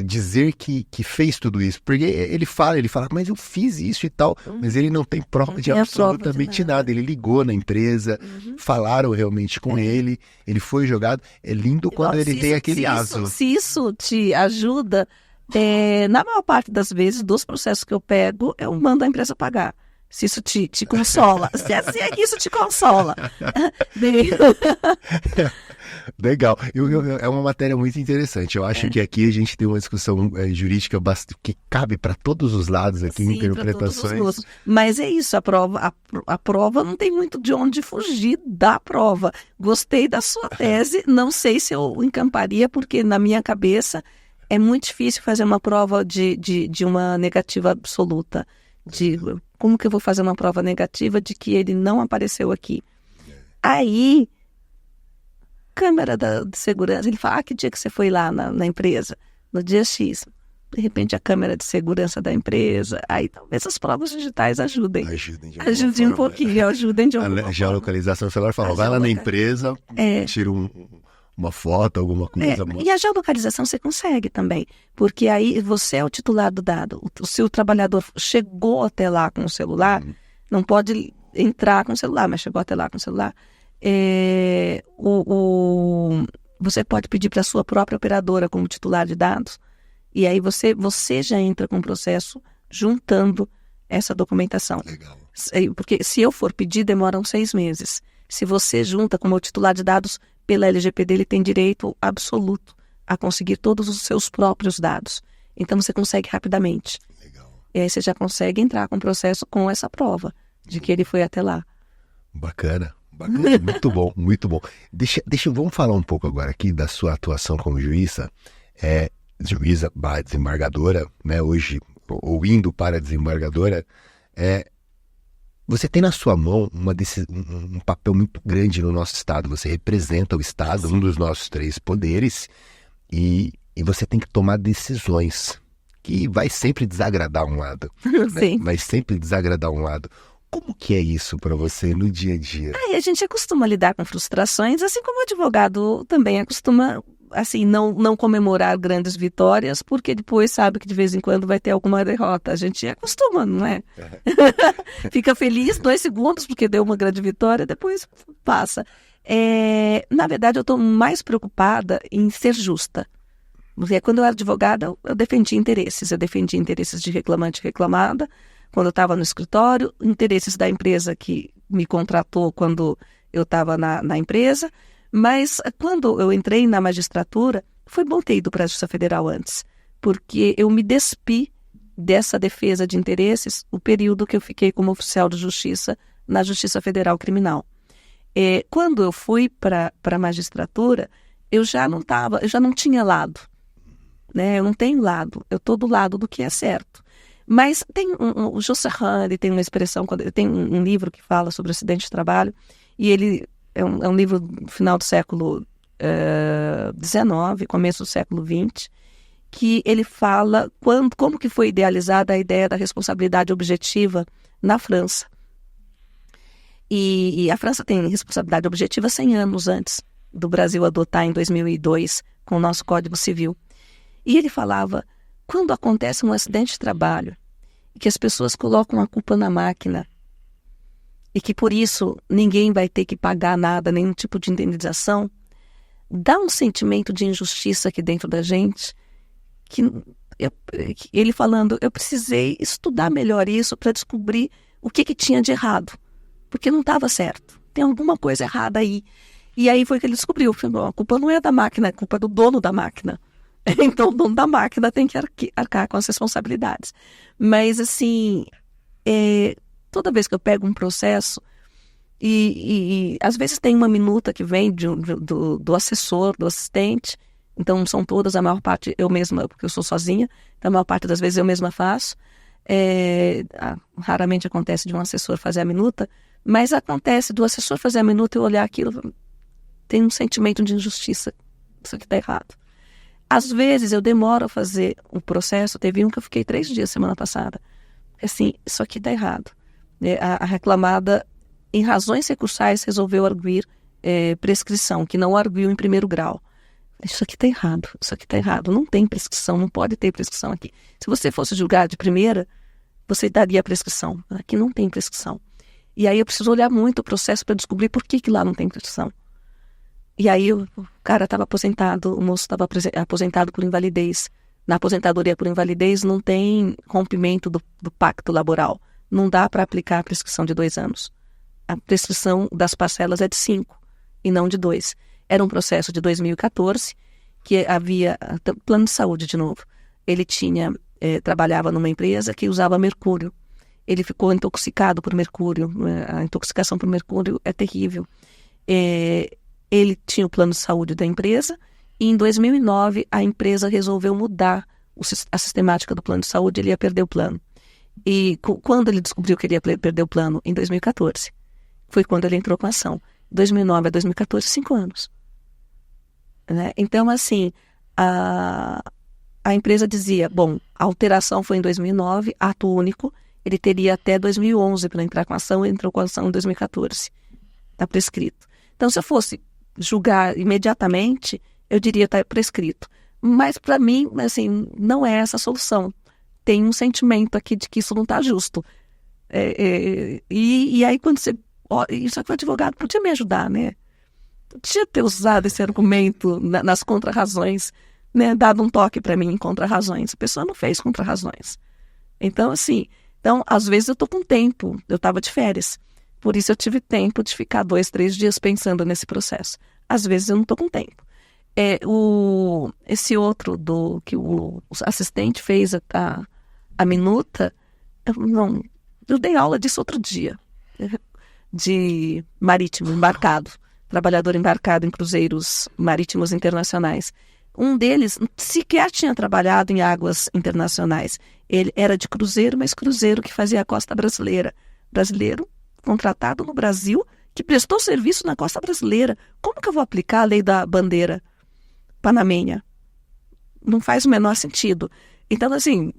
dizer que fez tudo isso. Porque ele fala, mas eu fiz isso e tal. Mas ele não tem prova de absolutamente nada. Ele ligou na empresa, falaram realmente com ele, ele foi jogado. É lindo quando ele tem aquele aso. Se isso te ajuda, na maior parte das vezes, dos processos que eu pego, eu mando a empresa pagar. Se isso te consola. Se isso te consola. Legal. É uma matéria muito interessante. Eu acho que aqui a gente tem uma discussão jurídica que cabe para todos os lados aqui, em interpretações. Mas é isso, a prova não tem muito de onde fugir da prova. Gostei da sua tese, não sei se eu encamparia, porque na minha cabeça é muito difícil fazer uma prova de uma negativa absoluta. Como que eu vou fazer uma prova negativa de que ele não apareceu aqui? Aí... câmera de segurança, ele fala, que dia que você foi lá na empresa? No dia X. De repente a câmera de segurança da empresa, aí talvez as provas digitais ajudem. Ajudem um pouquinho, ajudem de alguma forma. A geolocalização do celular fala, vai lá na empresa, tira uma foto, alguma coisa. E a geolocalização você consegue também, porque aí você é o titular do dado. Se o trabalhador chegou até lá com o celular, não pode entrar com o celular, mas chegou até lá com o celular, você pode pedir para a sua própria operadora como titular de dados, e aí você já entra com o processo juntando essa documentação. Legal. Porque se eu for pedir, demoram 6 meses. Se você junta como titular de dados, pela LGPD, ele tem direito absoluto a conseguir todos os seus próprios dados. Então, você consegue rapidamente. Legal. E aí você já consegue entrar com o processo com essa prova de que ele foi até lá. Bacana. Muito bom, muito bom. Vamos falar um pouco agora aqui da sua atuação como juíza. Juíza barra desembargadora, né? Hoje, ou indo para desembargadora. Você tem na sua mão um papel muito grande no nosso Estado. Você representa o Estado, um dos nossos 3 poderes, e você tem que tomar decisões que vai sempre desagradar um lado. Sim. Né? Vai sempre desagradar um lado. Como que é isso para você no dia a dia? A gente acostuma lidar com frustrações, assim como o advogado também acostuma, assim, não comemorar grandes vitórias, porque depois sabe que de vez em quando vai ter alguma derrota. A gente acostuma, não é? Fica feliz 2 segundos porque deu uma grande vitória, depois passa. Na verdade, eu estou mais preocupada em ser justa. Porque quando eu era advogada, eu defendia interesses. Eu defendia interesses de reclamante e reclamada, quando eu estava no escritório, interesses da empresa que me contratou quando eu estava na empresa. Mas quando eu entrei na magistratura, foi bom ter ido para a Justiça Federal antes, porque eu me despi dessa defesa de interesses o período que eu fiquei como oficial de justiça na Justiça Federal Criminal. Quando eu fui para a magistratura, eu já não tinha lado, né? Eu não tenho lado, eu estou do lado do que é certo. Mas tem o Josserand, ele tem uma expressão, tem um livro que fala sobre acidente de trabalho, e ele é um livro do final do século XIX, começo do século XX, que ele fala como que foi idealizada a ideia da responsabilidade objetiva na França. E a França tem responsabilidade objetiva 100 anos antes do Brasil adotar em 2002 com o nosso Código Civil. E ele falava, quando acontece um acidente de trabalho e que as pessoas colocam a culpa na máquina e que por isso ninguém vai ter que pagar nada, nenhum tipo de indenização, dá um sentimento de injustiça aqui dentro da gente, ele falando, eu precisei estudar melhor isso para descobrir o que tinha de errado, porque não estava certo, tem alguma coisa errada aí. E aí foi que ele descobriu, a culpa não é da máquina, é culpa do dono da máquina. Então o dono da máquina tem que arcar com as responsabilidades. Mas assim, toda vez que eu pego um processo, e às vezes tem uma minuta que vem do assessor, do assistente, então são todas, a maior parte eu mesma, porque eu sou sozinha, então a maior parte das vezes eu mesma faço. Raramente acontece de um assessor fazer a minuta, mas acontece do assessor fazer a minuta e eu olhar aquilo, tem um sentimento de injustiça, isso aqui está errado. Às vezes eu demoro a fazer o processo, teve um que eu fiquei 3 dias semana passada, assim, isso aqui está errado. A reclamada, em razões recursais, resolveu arguir prescrição, que não arguiu em primeiro grau. Isso aqui está errado, não tem prescrição, não pode ter prescrição aqui. Se você fosse julgar de primeira, você daria a prescrição, aqui não tem prescrição. E aí eu preciso olhar muito o processo para descobrir por que lá não tem prescrição. E aí o cara estava aposentado, o moço estava aposentado por invalidez. Na aposentadoria por invalidez não tem rompimento do pacto laboral. Não dá para aplicar a prescrição de 2 anos. A prescrição das parcelas é de 5 e não de 2. Era um processo de 2014 que havia plano de saúde de novo. Ele trabalhava numa empresa que usava mercúrio. Ele ficou intoxicado por mercúrio. A intoxicação por mercúrio é terrível. Ele tinha o plano de saúde da empresa e em 2009 a empresa resolveu mudar a sistemática do plano de saúde, ele ia perder o plano. E quando ele descobriu que ele ia perder o plano? Em 2014. Foi quando ele entrou com a ação. 2009 a 2014, 5 anos. Né? Então, assim, a empresa dizia, bom, a alteração foi em 2009, ato único, ele teria até 2011 para entrar com a ação, ele entrou com a ação em 2014. Está prescrito. Então, se eu fosse julgar imediatamente, eu diria está prescrito. Mas, para mim, assim, não é essa a solução. Tem um sentimento aqui de que isso não está justo. E aí, quando você... Isso aqui o advogado podia me ajudar, né? Podia ter usado esse argumento nas contrarrazões, né? Dado um toque para mim em contrarrazões. A pessoa não fez contrarrazões. Então, assim... Então, às vezes eu estou com tempo. Eu estava de férias. Por isso eu tive tempo de ficar 2, 3 dias pensando nesse processo. às vezes eu não estou com tempo. Esse outro que o assistente fez a minuta, eu dei aula disso outro dia, de marítimo, embarcado, trabalhador embarcado em cruzeiros marítimos internacionais. Um deles sequer tinha trabalhado em águas internacionais. Ele era de cruzeiro, mas cruzeiro que fazia a costa brasileira. Brasileiro, contratado no Brasil, que prestou serviço na costa brasileira. Como que eu vou aplicar a lei da bandeira panamenha? Não faz o menor sentido. Então, assim,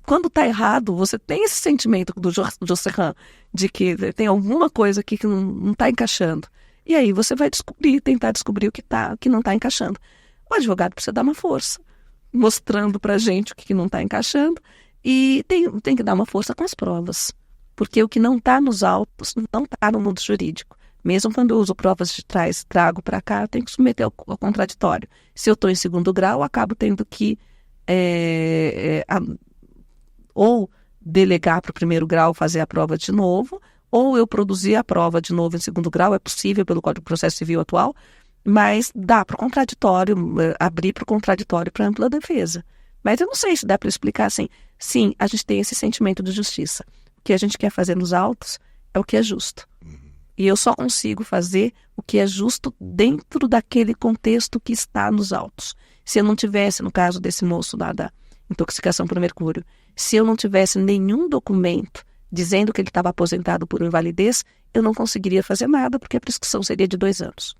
quando está errado, você tem esse sentimento do Josserran de que tem alguma coisa aqui que não está encaixando. E aí você vai tentar descobrir o que não está encaixando. O advogado precisa dar uma força, mostrando para a gente o que não está encaixando, e tem que dar uma força com as provas. Porque o que não está nos autos não está no mundo jurídico. Mesmo quando eu uso provas de trás, trago para cá, eu tenho que submeter ao contraditório. Se eu estou em segundo grau, eu acabo tendo que ou delegar para o primeiro grau fazer a prova de novo, ou eu produzir a prova de novo em segundo grau, é possível pelo Código de Processo Civil atual, mas dá para o contraditório, abrir para o contraditório para ampla defesa. Mas eu não sei se dá para explicar assim. Sim, a gente tem esse sentimento de justiça. O que a gente quer fazer nos autos é o que é justo. E eu só consigo fazer o que é justo dentro daquele contexto que está nos autos. Se eu não tivesse, no caso desse moço lá da intoxicação por mercúrio, se eu não tivesse nenhum documento dizendo que ele estava aposentado por invalidez, eu não conseguiria fazer nada, porque a prescrição seria de 2 anos.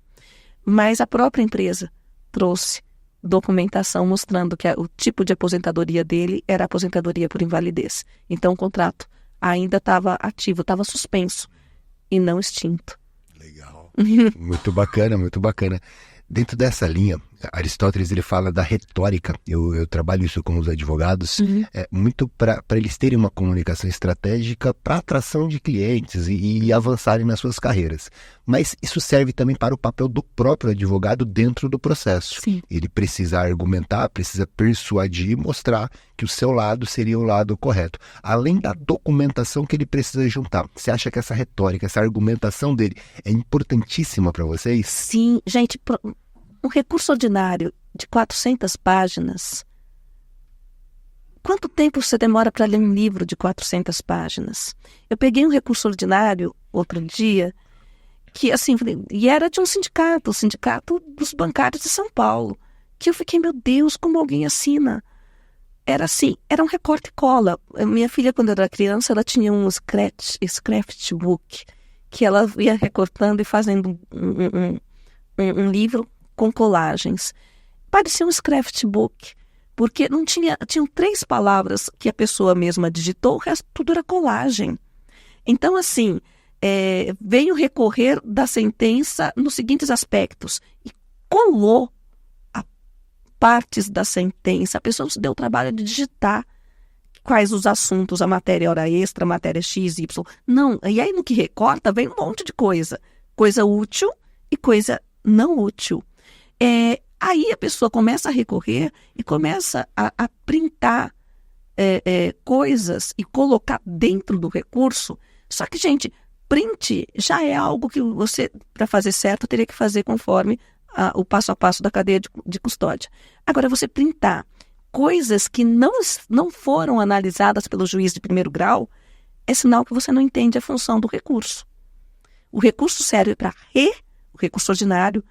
Mas a própria empresa trouxe documentação mostrando que o tipo de aposentadoria dele era aposentadoria por invalidez. Então o contrato ainda estava ativo, estava suspenso e não extinto. Legal. Muito bacana, muito bacana. Dentro dessa linha, Aristóteles ele fala da retórica. Eu trabalho isso com os advogados, muito para eles terem uma comunicação estratégica para atração de clientes e avançarem nas suas carreiras. Mas isso serve também para o papel do próprio advogado dentro do processo. Sim. Ele precisa argumentar, precisa persuadir e mostrar que o seu lado seria o lado correto. Além da documentação que ele precisa juntar. Você acha que essa retórica, essa argumentação dele é importantíssima para vocês? Sim, gente, um recurso ordinário de 400 páginas, quanto tempo você demora para ler um livro de 400 páginas? Eu peguei um recurso ordinário outro dia, que assim, e era de um sindicato, o Sindicato dos Bancários de São Paulo, que eu fiquei, meu Deus, como alguém assina? Era assim, era um recorte e cola. Minha filha, quando era criança, ela tinha um scrapbook, que ela ia recortando e fazendo um livro com colagens. Parecia um scrapbook, porque tinham 3 palavras que a pessoa mesma digitou, o resto tudo era colagem. Então, assim, veio recorrer da sentença nos seguintes aspectos, e colou partes da sentença. A pessoa se deu o trabalho de digitar quais os assuntos, a matéria hora extra, a matéria X, Y. Não, e aí no que recorta vem um monte de coisa útil e coisa não útil. Aí a pessoa começa a recorrer e começa a printar coisas e colocar dentro do recurso. Só que, gente, print já é algo que você, para fazer certo, teria que fazer conforme o passo a passo da cadeia de custódia. Agora, você printar coisas que não foram analisadas pelo juiz de primeiro grau é sinal que você não entende a função do recurso. O recurso serve para o recurso ordinário,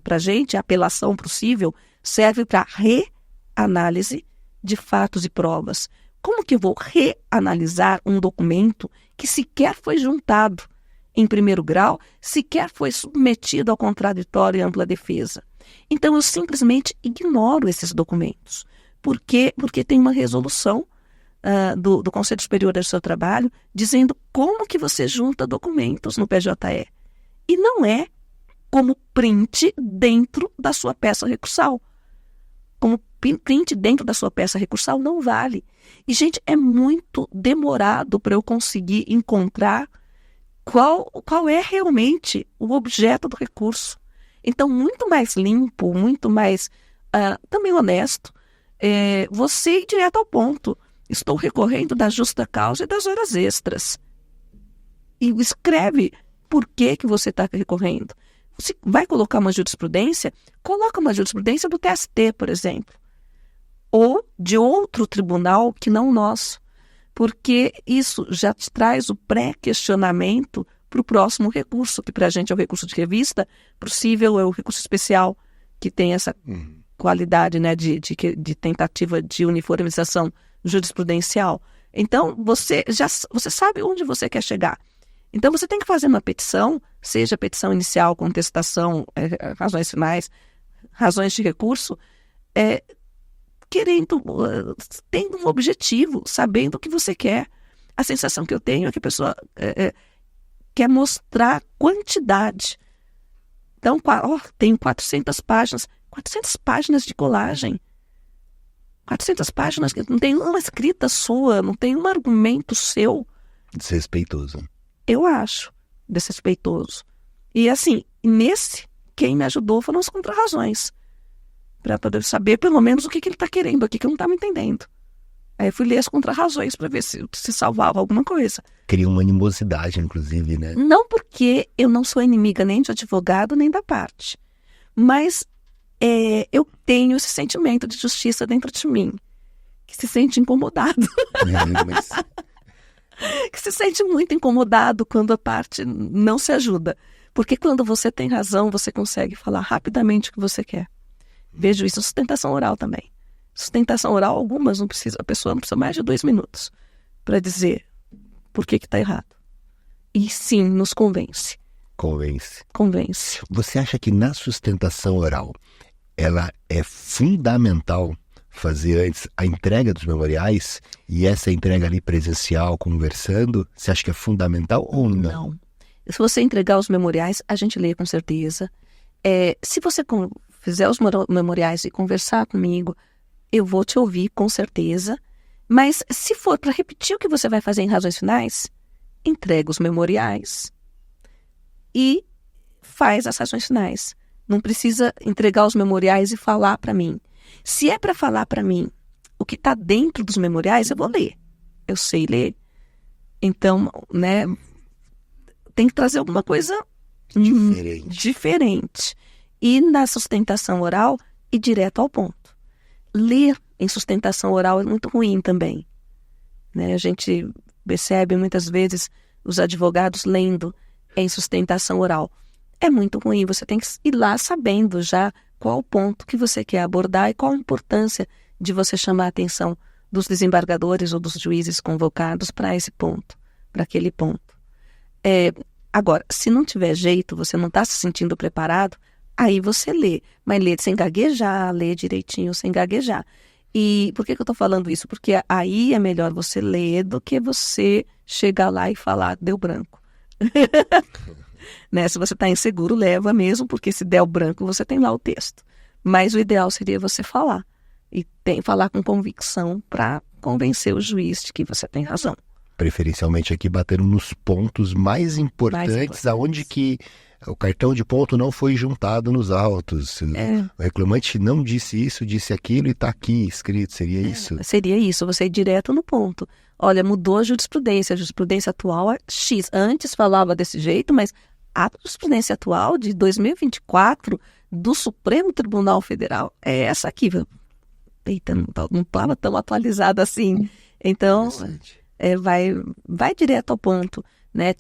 para a gente, a apelação possível, serve para reanálise de fatos e provas. Como que eu vou reanalisar um documento que sequer foi juntado em primeiro grau, sequer foi submetido ao contraditório e ampla defesa? Então, eu simplesmente ignoro esses documentos. Por quê? Porque tem uma resolução do Conselho Superior do seu Trabalho dizendo como que você junta documentos no PJE. E não é como print dentro da sua peça recursal. Como print dentro da sua peça recursal não vale. E, gente, é muito demorado para eu conseguir encontrar qual é realmente o objeto do recurso. Então, muito mais limpo, muito mais também honesto, você ir direto ao ponto. Estou recorrendo da justa causa e das horas extras. E escreve por que você está recorrendo. Se vai colocar uma jurisprudência, coloca uma jurisprudência do TST, por exemplo, ou de outro tribunal que não o nosso, porque isso já te traz o pré-questionamento para o próximo recurso, que para a gente é o recurso de revista, possível é o recurso especial, que tem essa qualidade, né, de tentativa de uniformização jurisprudencial. Então, você sabe onde você quer chegar. Então, você tem que fazer uma petição, seja petição inicial, contestação, razões finais, razões de recurso, tendo um objetivo, sabendo o que você quer. A sensação que eu tenho é que a pessoa quer mostrar quantidade. Então, tenho 400 páginas de colagem. 400 páginas, não tem uma escrita sua, não tem um argumento seu. Desrespeitoso. Eu acho desrespeitoso. E assim, quem me ajudou foram as contrarrazões. Para poder saber pelo menos o que ele está querendo aqui, que eu não estava entendendo. Aí eu fui ler as contrarrazões para ver se salvava alguma coisa. Cria uma animosidade, inclusive, né? Não porque eu não sou inimiga nem de advogado, nem da parte. Mas eu tenho esse sentimento de justiça dentro de mim, que se sente incomodado. Que se sente muito incomodado quando a parte não se ajuda. Porque quando você tem razão, você consegue falar rapidamente o que você quer. Vejo isso em sustentação oral também. Sustentação oral, algumas a pessoa não precisa mais de 2 minutos para dizer por que está errado. E sim, nos convence. Convence. Você acha que na sustentação oral, ela é fundamental fazer antes a entrega dos memoriais e essa entrega ali presencial, conversando? Você acha que é fundamental ou não? Não. Se você entregar os memoriais, a gente lê com certeza. Se você fizer os memoriais e conversar comigo, eu vou te ouvir com certeza. Mas se for para repetir o que você vai fazer em razões finais, entrega os memoriais e faz as razões finais. Não precisa entregar os memoriais e falar para mim. Se é para falar para mim o que está dentro dos memoriais, eu vou ler. Eu sei ler. Então, né, tem que trazer alguma coisa diferente. E na sustentação oral, ir direto ao ponto. Ler em sustentação oral é muito ruim também. Né? A gente percebe muitas vezes os advogados lendo em sustentação oral. É muito ruim, você tem que ir lá sabendo já qual o ponto que você quer abordar e qual a importância de você chamar a atenção dos desembargadores ou dos juízes convocados para esse ponto, para aquele ponto. Agora, se não tiver jeito, você não está se sentindo preparado, aí você lê, mas lê sem gaguejar, lê direitinho sem gaguejar. E por que eu estou falando isso? Porque aí é melhor você ler do que você chegar lá e falar, deu branco. Né? Se você está inseguro, leva mesmo, porque se der o branco, você tem lá o texto. Mas o ideal seria você falar. E falar com convicção para convencer o juiz de que você tem razão. Preferencialmente aqui batendo nos pontos mais importantes, aonde que o cartão de ponto não foi juntado nos autos. O reclamante não disse isso, disse aquilo e está aqui escrito. Seria isso? Seria isso, você ir direto no ponto. Olha, mudou a jurisprudência atual é X. Antes falava desse jeito, mas a jurisprudência atual de 2024 do Supremo Tribunal Federal é essa aqui. Eita, não estava tão atualizada assim. Então, vai direto ao ponto. Né?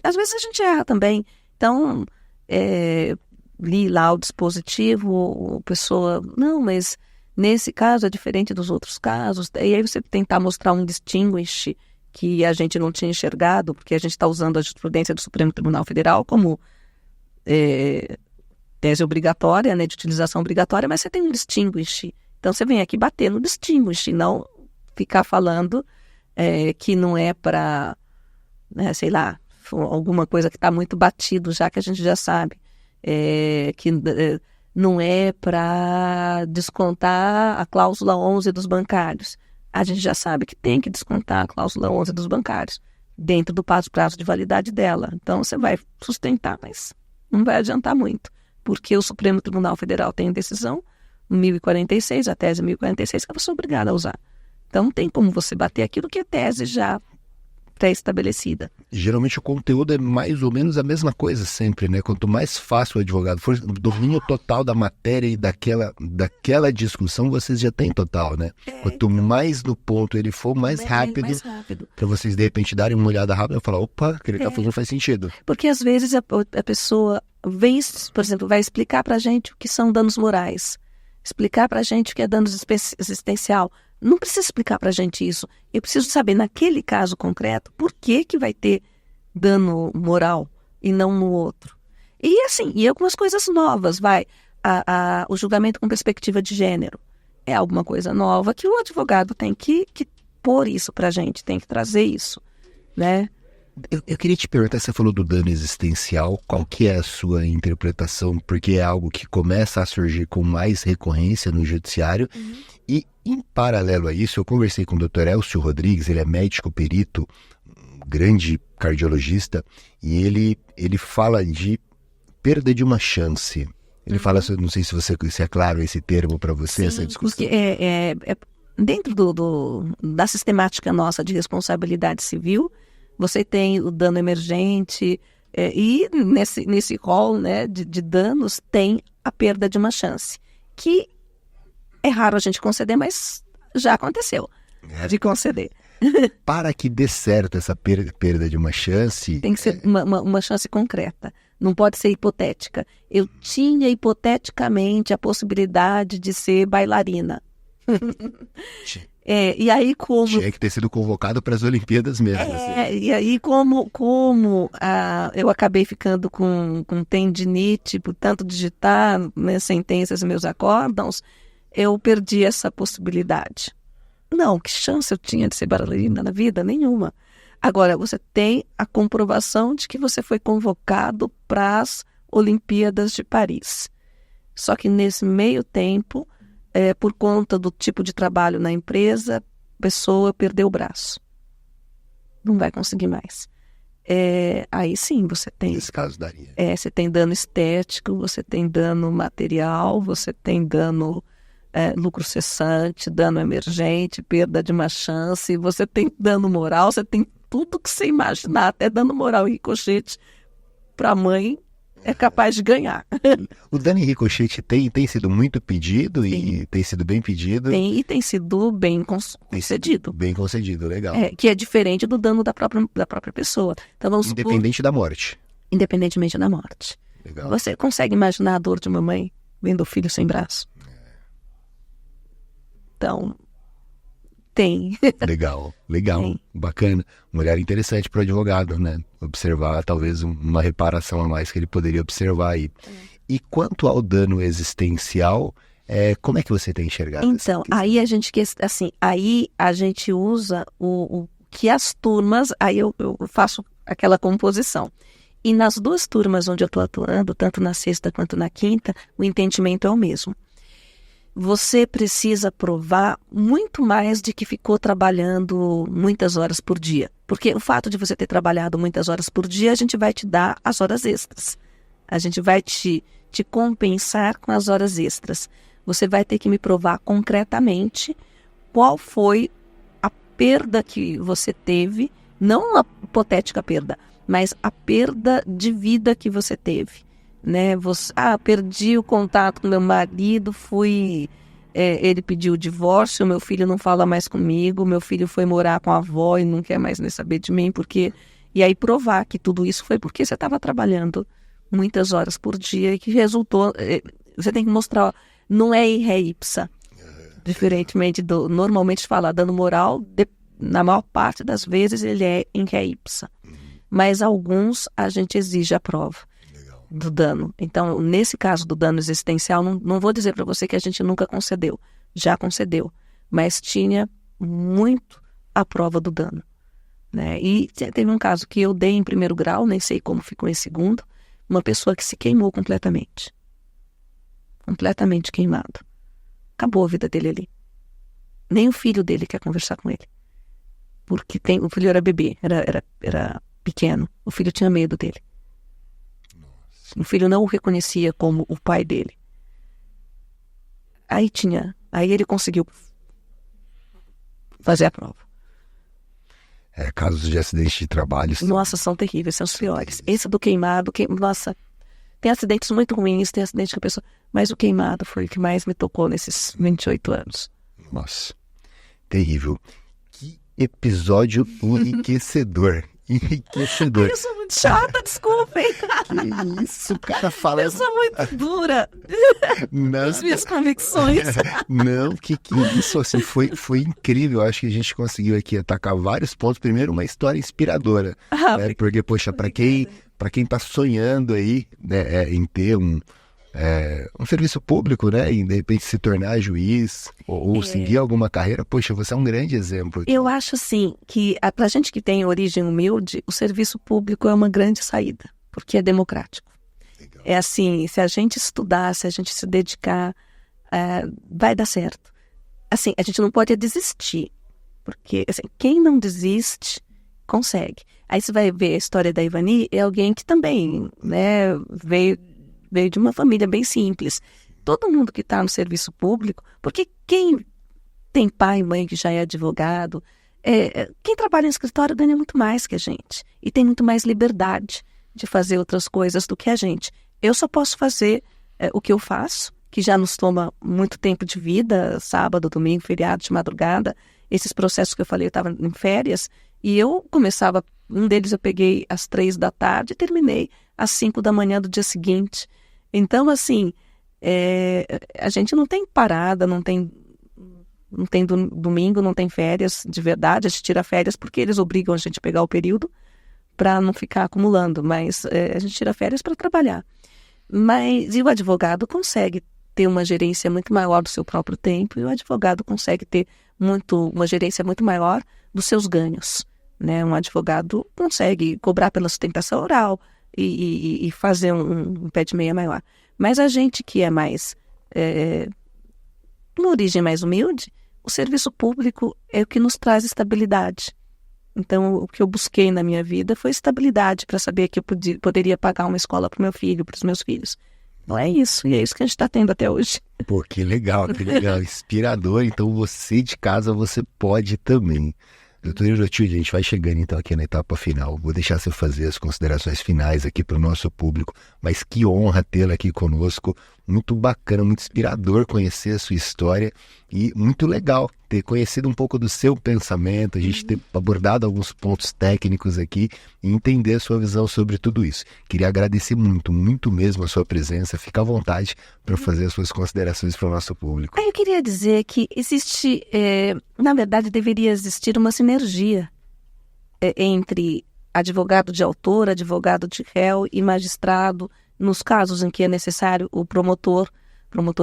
Às vezes a gente erra também. Então, li lá o dispositivo, a pessoa, não, mas nesse caso é diferente dos outros casos. E aí você tentar mostrar um distinguish que a gente não tinha enxergado, porque a gente está usando a jurisprudência do Supremo Tribunal Federal como tese obrigatória, né, de utilização obrigatória, mas você tem um distinguish. Então você vem aqui bater no distinguish, não ficar falando que não é para, né, sei lá, alguma coisa que está muito batido já, que a gente já sabe, que não é para descontar a cláusula 11 dos bancários. A gente já sabe que tem que descontar a cláusula 11 dos bancários dentro do prazo de validade dela. Então você vai sustentar, mas não vai adiantar muito, porque o Supremo Tribunal Federal tem decisão 1046, a tese 1046, que você é obrigada a usar. Então não tem como você bater aquilo que a tese já pré-estabelecida. Geralmente o conteúdo é mais ou menos a mesma coisa sempre, né? Quanto mais fácil o advogado for, domínio total da matéria e daquela discussão, vocês já têm total, né? Quanto mais no ponto ele for, mais rápido. Para vocês, de repente, darem uma olhada rápida e falar, opa, o que ele está fazendo faz sentido. Porque às vezes a pessoa vem, por exemplo, vai explicar para a gente o que são danos morais, explicar para a gente o que é dano existencial. Não precisa explicar para a gente isso. Eu preciso saber, naquele caso concreto, por que vai ter dano moral e não no outro. E assim, e algumas coisas novas, o julgamento com perspectiva de gênero. É alguma coisa nova que o advogado tem que pôr isso para a gente, tem que trazer isso, né? Eu queria te perguntar, você falou do dano existencial, qual que é a sua interpretação? Porque é algo que começa a surgir com mais recorrência no judiciário. E, em paralelo a isso, eu conversei com o Dr. Elcio Rodrigues, ele é médico perito, um grande cardiologista, e ele fala de perda de uma chance. Ele fala, não sei se é claro esse termo para você, sim, essa discussão. Porque dentro da sistemática nossa de responsabilidade civil, você tem o dano emergente e nesse rol, né, de danos tem a perda de uma chance, que é raro a gente conceder, mas já aconteceu de conceder. Para que dê certo essa perda de uma chance... Tem que ser uma chance concreta, não pode ser hipotética. Eu tinha hipoteticamente a possibilidade de ser bailarina. E aí como... Tinha que ter sido convocado para as Olimpíadas mesmo. E aí como eu acabei ficando com tendinite, por tanto digitar minhas sentenças e meus acórdãos, eu perdi essa possibilidade. Não, que chance eu tinha de ser bailarina na vida? Nenhuma. Agora, você tem a comprovação de que você foi convocado para as Olimpíadas de Paris. Só que nesse meio tempo... por conta do tipo de trabalho na empresa, a pessoa perdeu o braço. Não vai conseguir mais. Aí sim, você tem... Nesse caso daria. Você tem dano estético, você tem dano material, você tem dano lucro cessante, dano emergente, perda de uma chance, você tem dano moral, você tem tudo que você imaginar, até dano moral e ricochete para a mãe, é capaz de ganhar. O dano em ricochete tem sido muito pedido. Sim. E tem sido bem pedido? E tem sido bem concedido. Bem concedido, legal. Que é diferente do dano da própria pessoa. Então, Independente da morte. Independentemente da morte. Legal. Você consegue imaginar a dor de uma mãe vendo o filho sem braço? Então, tem. Legal, Tem. bacana. Um olhar interessante para o advogado, né? Observar talvez uma reparação a mais que ele poderia observar aí. E quanto ao dano existencial, como é que você tem enxergado? Então, aí a gente usa o que as turmas, aí eu faço aquela composição. E nas duas turmas onde eu estou atuando, tanto na sexta quanto na quinta, o entendimento é o mesmo. Você precisa provar muito mais de que ficou trabalhando muitas horas por dia. Porque o fato de você ter trabalhado muitas horas por dia, a gente vai te dar as horas extras. A gente vai te compensar com as horas extras. Você vai ter que me provar concretamente qual foi a perda que você teve, não a hipotética perda, mas a perda de vida que você teve. Né? Perdi o contato com meu marido, ele pediu o divórcio, meu filho não fala mais comigo, meu filho foi morar com a avó e não quer mais nem saber de mim, e aí provar que tudo isso foi porque você estava trabalhando muitas horas por dia e que resultou, você tem que mostrar, não é in re ipsa, diferentemente normalmente falar dano moral, na maior parte das vezes ele é in re ipsa, mas alguns a gente exige a prova do dano. Então, nesse caso do dano existencial, não vou dizer para você que a gente nunca concedeu. Já concedeu. Mas tinha muito a prova do dano. Né? E teve um caso que eu dei em primeiro grau, nem sei como ficou em segundo, uma pessoa que se queimou completamente. Completamente queimado. Acabou a vida dele ali. Nem o filho dele quer conversar com ele. Porque o filho era bebê, era pequeno. O filho tinha medo dele. O filho não o reconhecia como o pai dele. Aí ele conseguiu fazer a prova. casos de acidentes de trabalho. Nossa, são terríveis, são os piores. Esse do queimado, nossa, tem acidentes muito ruins, tem acidente que a pessoa... Mas o queimado foi o que mais me tocou nesses 28 anos. Nossa, terrível. Que episódio enriquecedor. Enriquecedor. Eu sou muito chata, desculpem. Que isso, cara, fala... Eu sou muito dura. As minhas convicções. Não, que isso, assim, foi incrível. Acho que a gente conseguiu aqui atacar vários pontos. Primeiro, uma história inspiradora. Né? Porque, poxa, para quem tá sonhando aí, né, em ter um serviço público, né, e de repente se tornar juiz ou seguir alguma carreira, poxa, você é um grande exemplo. Eu acho, assim, que pra gente que tem origem humilde, o serviço público é uma grande saída, porque é democrático. Legal. É assim, se a gente estudar, se a gente se dedicar, vai dar certo. Assim, a gente não pode desistir, porque assim, quem não desiste, consegue. Aí você vai ver a história da Ivani, é alguém que também, né, veio de uma família bem simples. Todo mundo que está no serviço público, porque quem tem pai e mãe que já é advogado, quem trabalha em escritório ganha muito mais que a gente e tem muito mais liberdade de fazer outras coisas do que a gente. Eu só posso fazer o que eu faço, que já nos toma muito tempo de vida, sábado, domingo, feriado, de madrugada. Esses processos que eu falei, eu estava em férias e eu começava, um deles eu peguei às 3 da tarde e terminei às 5 da manhã do dia seguinte. Então, assim, a gente não tem parada, não tem domingo, não tem férias de verdade. A gente tira férias porque eles obrigam a gente a pegar o período para não ficar acumulando, mas a gente tira férias para trabalhar. E o advogado consegue ter uma gerência muito maior do seu próprio tempo, e o advogado consegue ter uma gerência muito maior dos seus ganhos, né? Um advogado consegue cobrar pela sustentação oral, e fazer um pé de meia maior. Mas a gente que é mais, uma origem mais humilde, o serviço público é o que nos traz estabilidade. Então, o que eu busquei na minha vida foi estabilidade para saber que eu poderia pagar uma escola para o meu filho, para os meus filhos. Não é isso, e é isso que a gente está tendo até hoje. Pô, que legal, inspirador. Então, você de casa, você pode também. Doutor Irotilde, a gente vai chegando então aqui na etapa final. Vou deixar você fazer as considerações finais aqui para o nosso público, mas que honra tê-la aqui conosco. Muito bacana, muito inspirador conhecer a sua história e muito legal ter conhecido um pouco do seu pensamento, a gente ter abordado alguns pontos técnicos aqui e entender a sua visão sobre tudo isso. Queria agradecer muito, muito mesmo a sua presença. Fica à vontade para fazer as suas considerações para o nosso público. Eu queria dizer que existe, na verdade, deveria existir uma sinergia entre advogado de autor, advogado de réu e magistrado, nos casos em que é necessário o promotor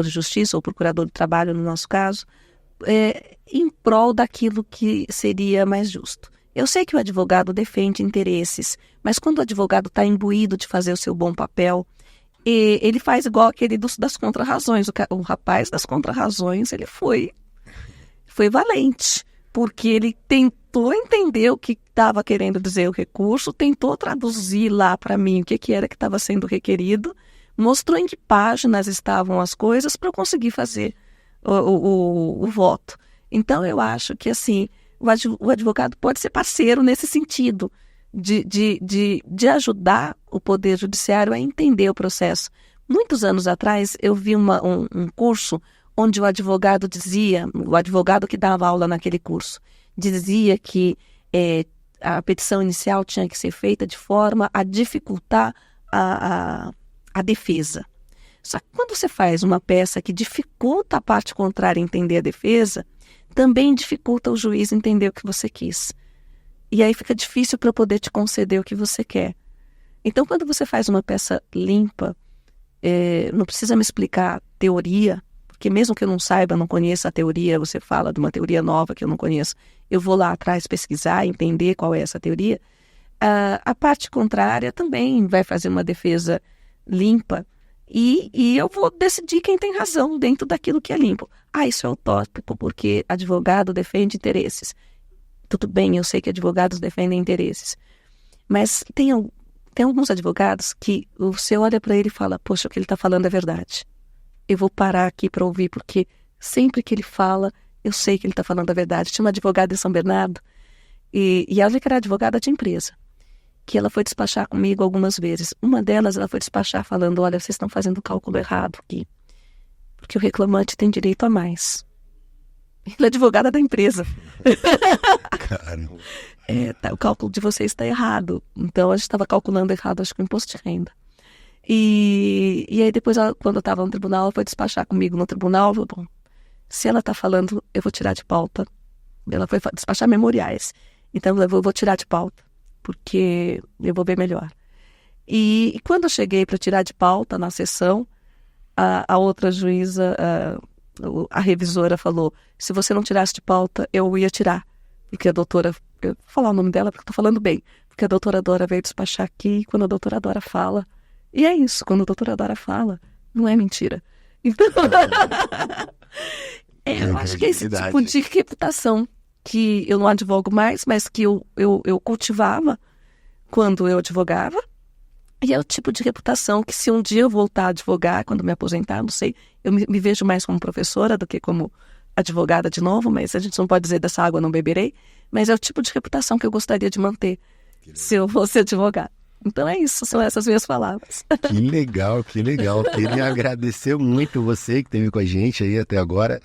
de justiça ou procurador de trabalho, no nosso caso, em prol daquilo que seria mais justo. Eu sei que o advogado defende interesses, mas quando o advogado está imbuído de fazer o seu bom papel, ele faz igual aquele das contrarrazões. O rapaz das contrarrazões, ele foi valente, porque ele tentou entender o que estava querendo dizer o recurso, tentou traduzir lá para mim o que era que estava sendo requerido, mostrou em que páginas estavam as coisas para eu conseguir fazer o voto. Então, eu acho que assim, o advogado pode ser parceiro nesse sentido, de ajudar o Poder Judiciário a entender o processo. Muitos anos atrás, eu vi um curso onde o advogado que dava aula naquele curso, dizia que a petição inicial tinha que ser feita de forma a dificultar a defesa. Só que quando você faz uma peça que dificulta a parte contrária entender a defesa, também dificulta o juiz entender o que você quis. E aí fica difícil para eu poder te conceder o que você quer. Então, quando você faz uma peça limpa, não precisa me explicar teoria, porque mesmo que eu não saiba, não conheça a teoria, você fala de uma teoria nova que eu não conheço, eu vou lá atrás pesquisar, entender qual é essa teoria. A parte contrária também vai fazer uma defesa limpa e eu vou decidir quem tem razão dentro daquilo que é limpo. Isso é utópico, porque advogado defende interesses. Tudo bem, eu sei que advogados defendem interesses, mas tem alguns advogados que você olha para ele e fala, poxa, o que ele está falando é verdade. Eu vou parar aqui para ouvir, porque sempre que ele fala, eu sei que ele está falando a verdade. Tinha uma advogada em São Bernardo E ela que era advogada de empresa, que ela foi despachar comigo algumas vezes. Uma delas, ela foi despachar falando, olha, vocês estão fazendo o cálculo errado aqui, porque o reclamante tem direito a mais. Ela é advogada da empresa. Caramba. O cálculo de vocês está errado. Então, a gente estava calculando errado, acho que o imposto de renda. E aí, depois, quando eu estava no tribunal, ela foi despachar comigo no tribunal. Eu falei, bom, se ela está falando, eu vou tirar de pauta. Ela foi despachar memoriais. Então, eu vou tirar de pauta, porque eu vou ver melhor. E quando eu cheguei para tirar de pauta na sessão, a outra juíza, a revisora falou, se você não tirasse de pauta, eu ia tirar. Porque a doutora, eu vou falar o nome dela porque estou falando bem, porque a doutora Dora veio despachar aqui, e quando a doutora Dora fala, e é isso, quando a doutora Dora fala, não é mentira. Então, eu acho que é esse tipo de reputação que eu não advogo mais, mas que eu cultivava quando eu advogava. E é o tipo de reputação que, se um dia eu voltar a advogar, quando me aposentar, não sei, eu me vejo mais como professora do que como advogada de novo, mas a gente não pode dizer dessa água não beberei, mas é o tipo de reputação que eu gostaria de manter se eu fosse advogada. Então é isso, são essas minhas palavras. Que legal, que legal. Queria agradecer muito você que esteve com a gente aí até agora.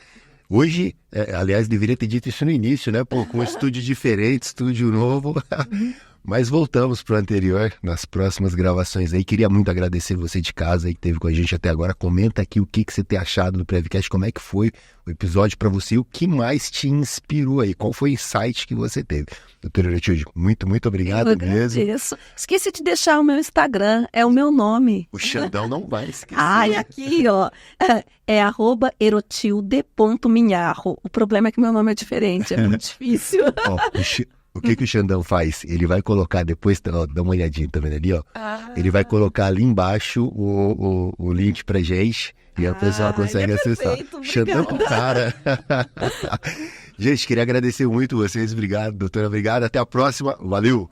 Hoje, aliás, deveria ter dito isso no início, né? Pô, com um estúdio diferente, estúdio novo. Mas voltamos para o anterior, nas próximas gravações aí. Queria muito agradecer você de casa aí que esteve com a gente até agora. Comenta aqui o que você tem achado do Prevcast, como é que foi o episódio para você, o que mais te inspirou aí, qual foi o insight que você teve. Doutora Erotilde, muito, muito obrigado mesmo. Esqueci de deixar o meu Instagram, é o meu nome. O Xandão não vai esquecer. Ai, aqui, ó, é @erotilde.minharro. O problema é que meu nome é diferente, é muito difícil. O que o Xandão faz? Ele vai colocar, depois, dá uma olhadinha, tá vendo ali, ó? Ele vai colocar ali embaixo o link pra gente e a pessoa consegue acessar. Xandão com cara. Gente, queria agradecer muito vocês. Obrigado, doutora. Obrigado. Até a próxima. Valeu!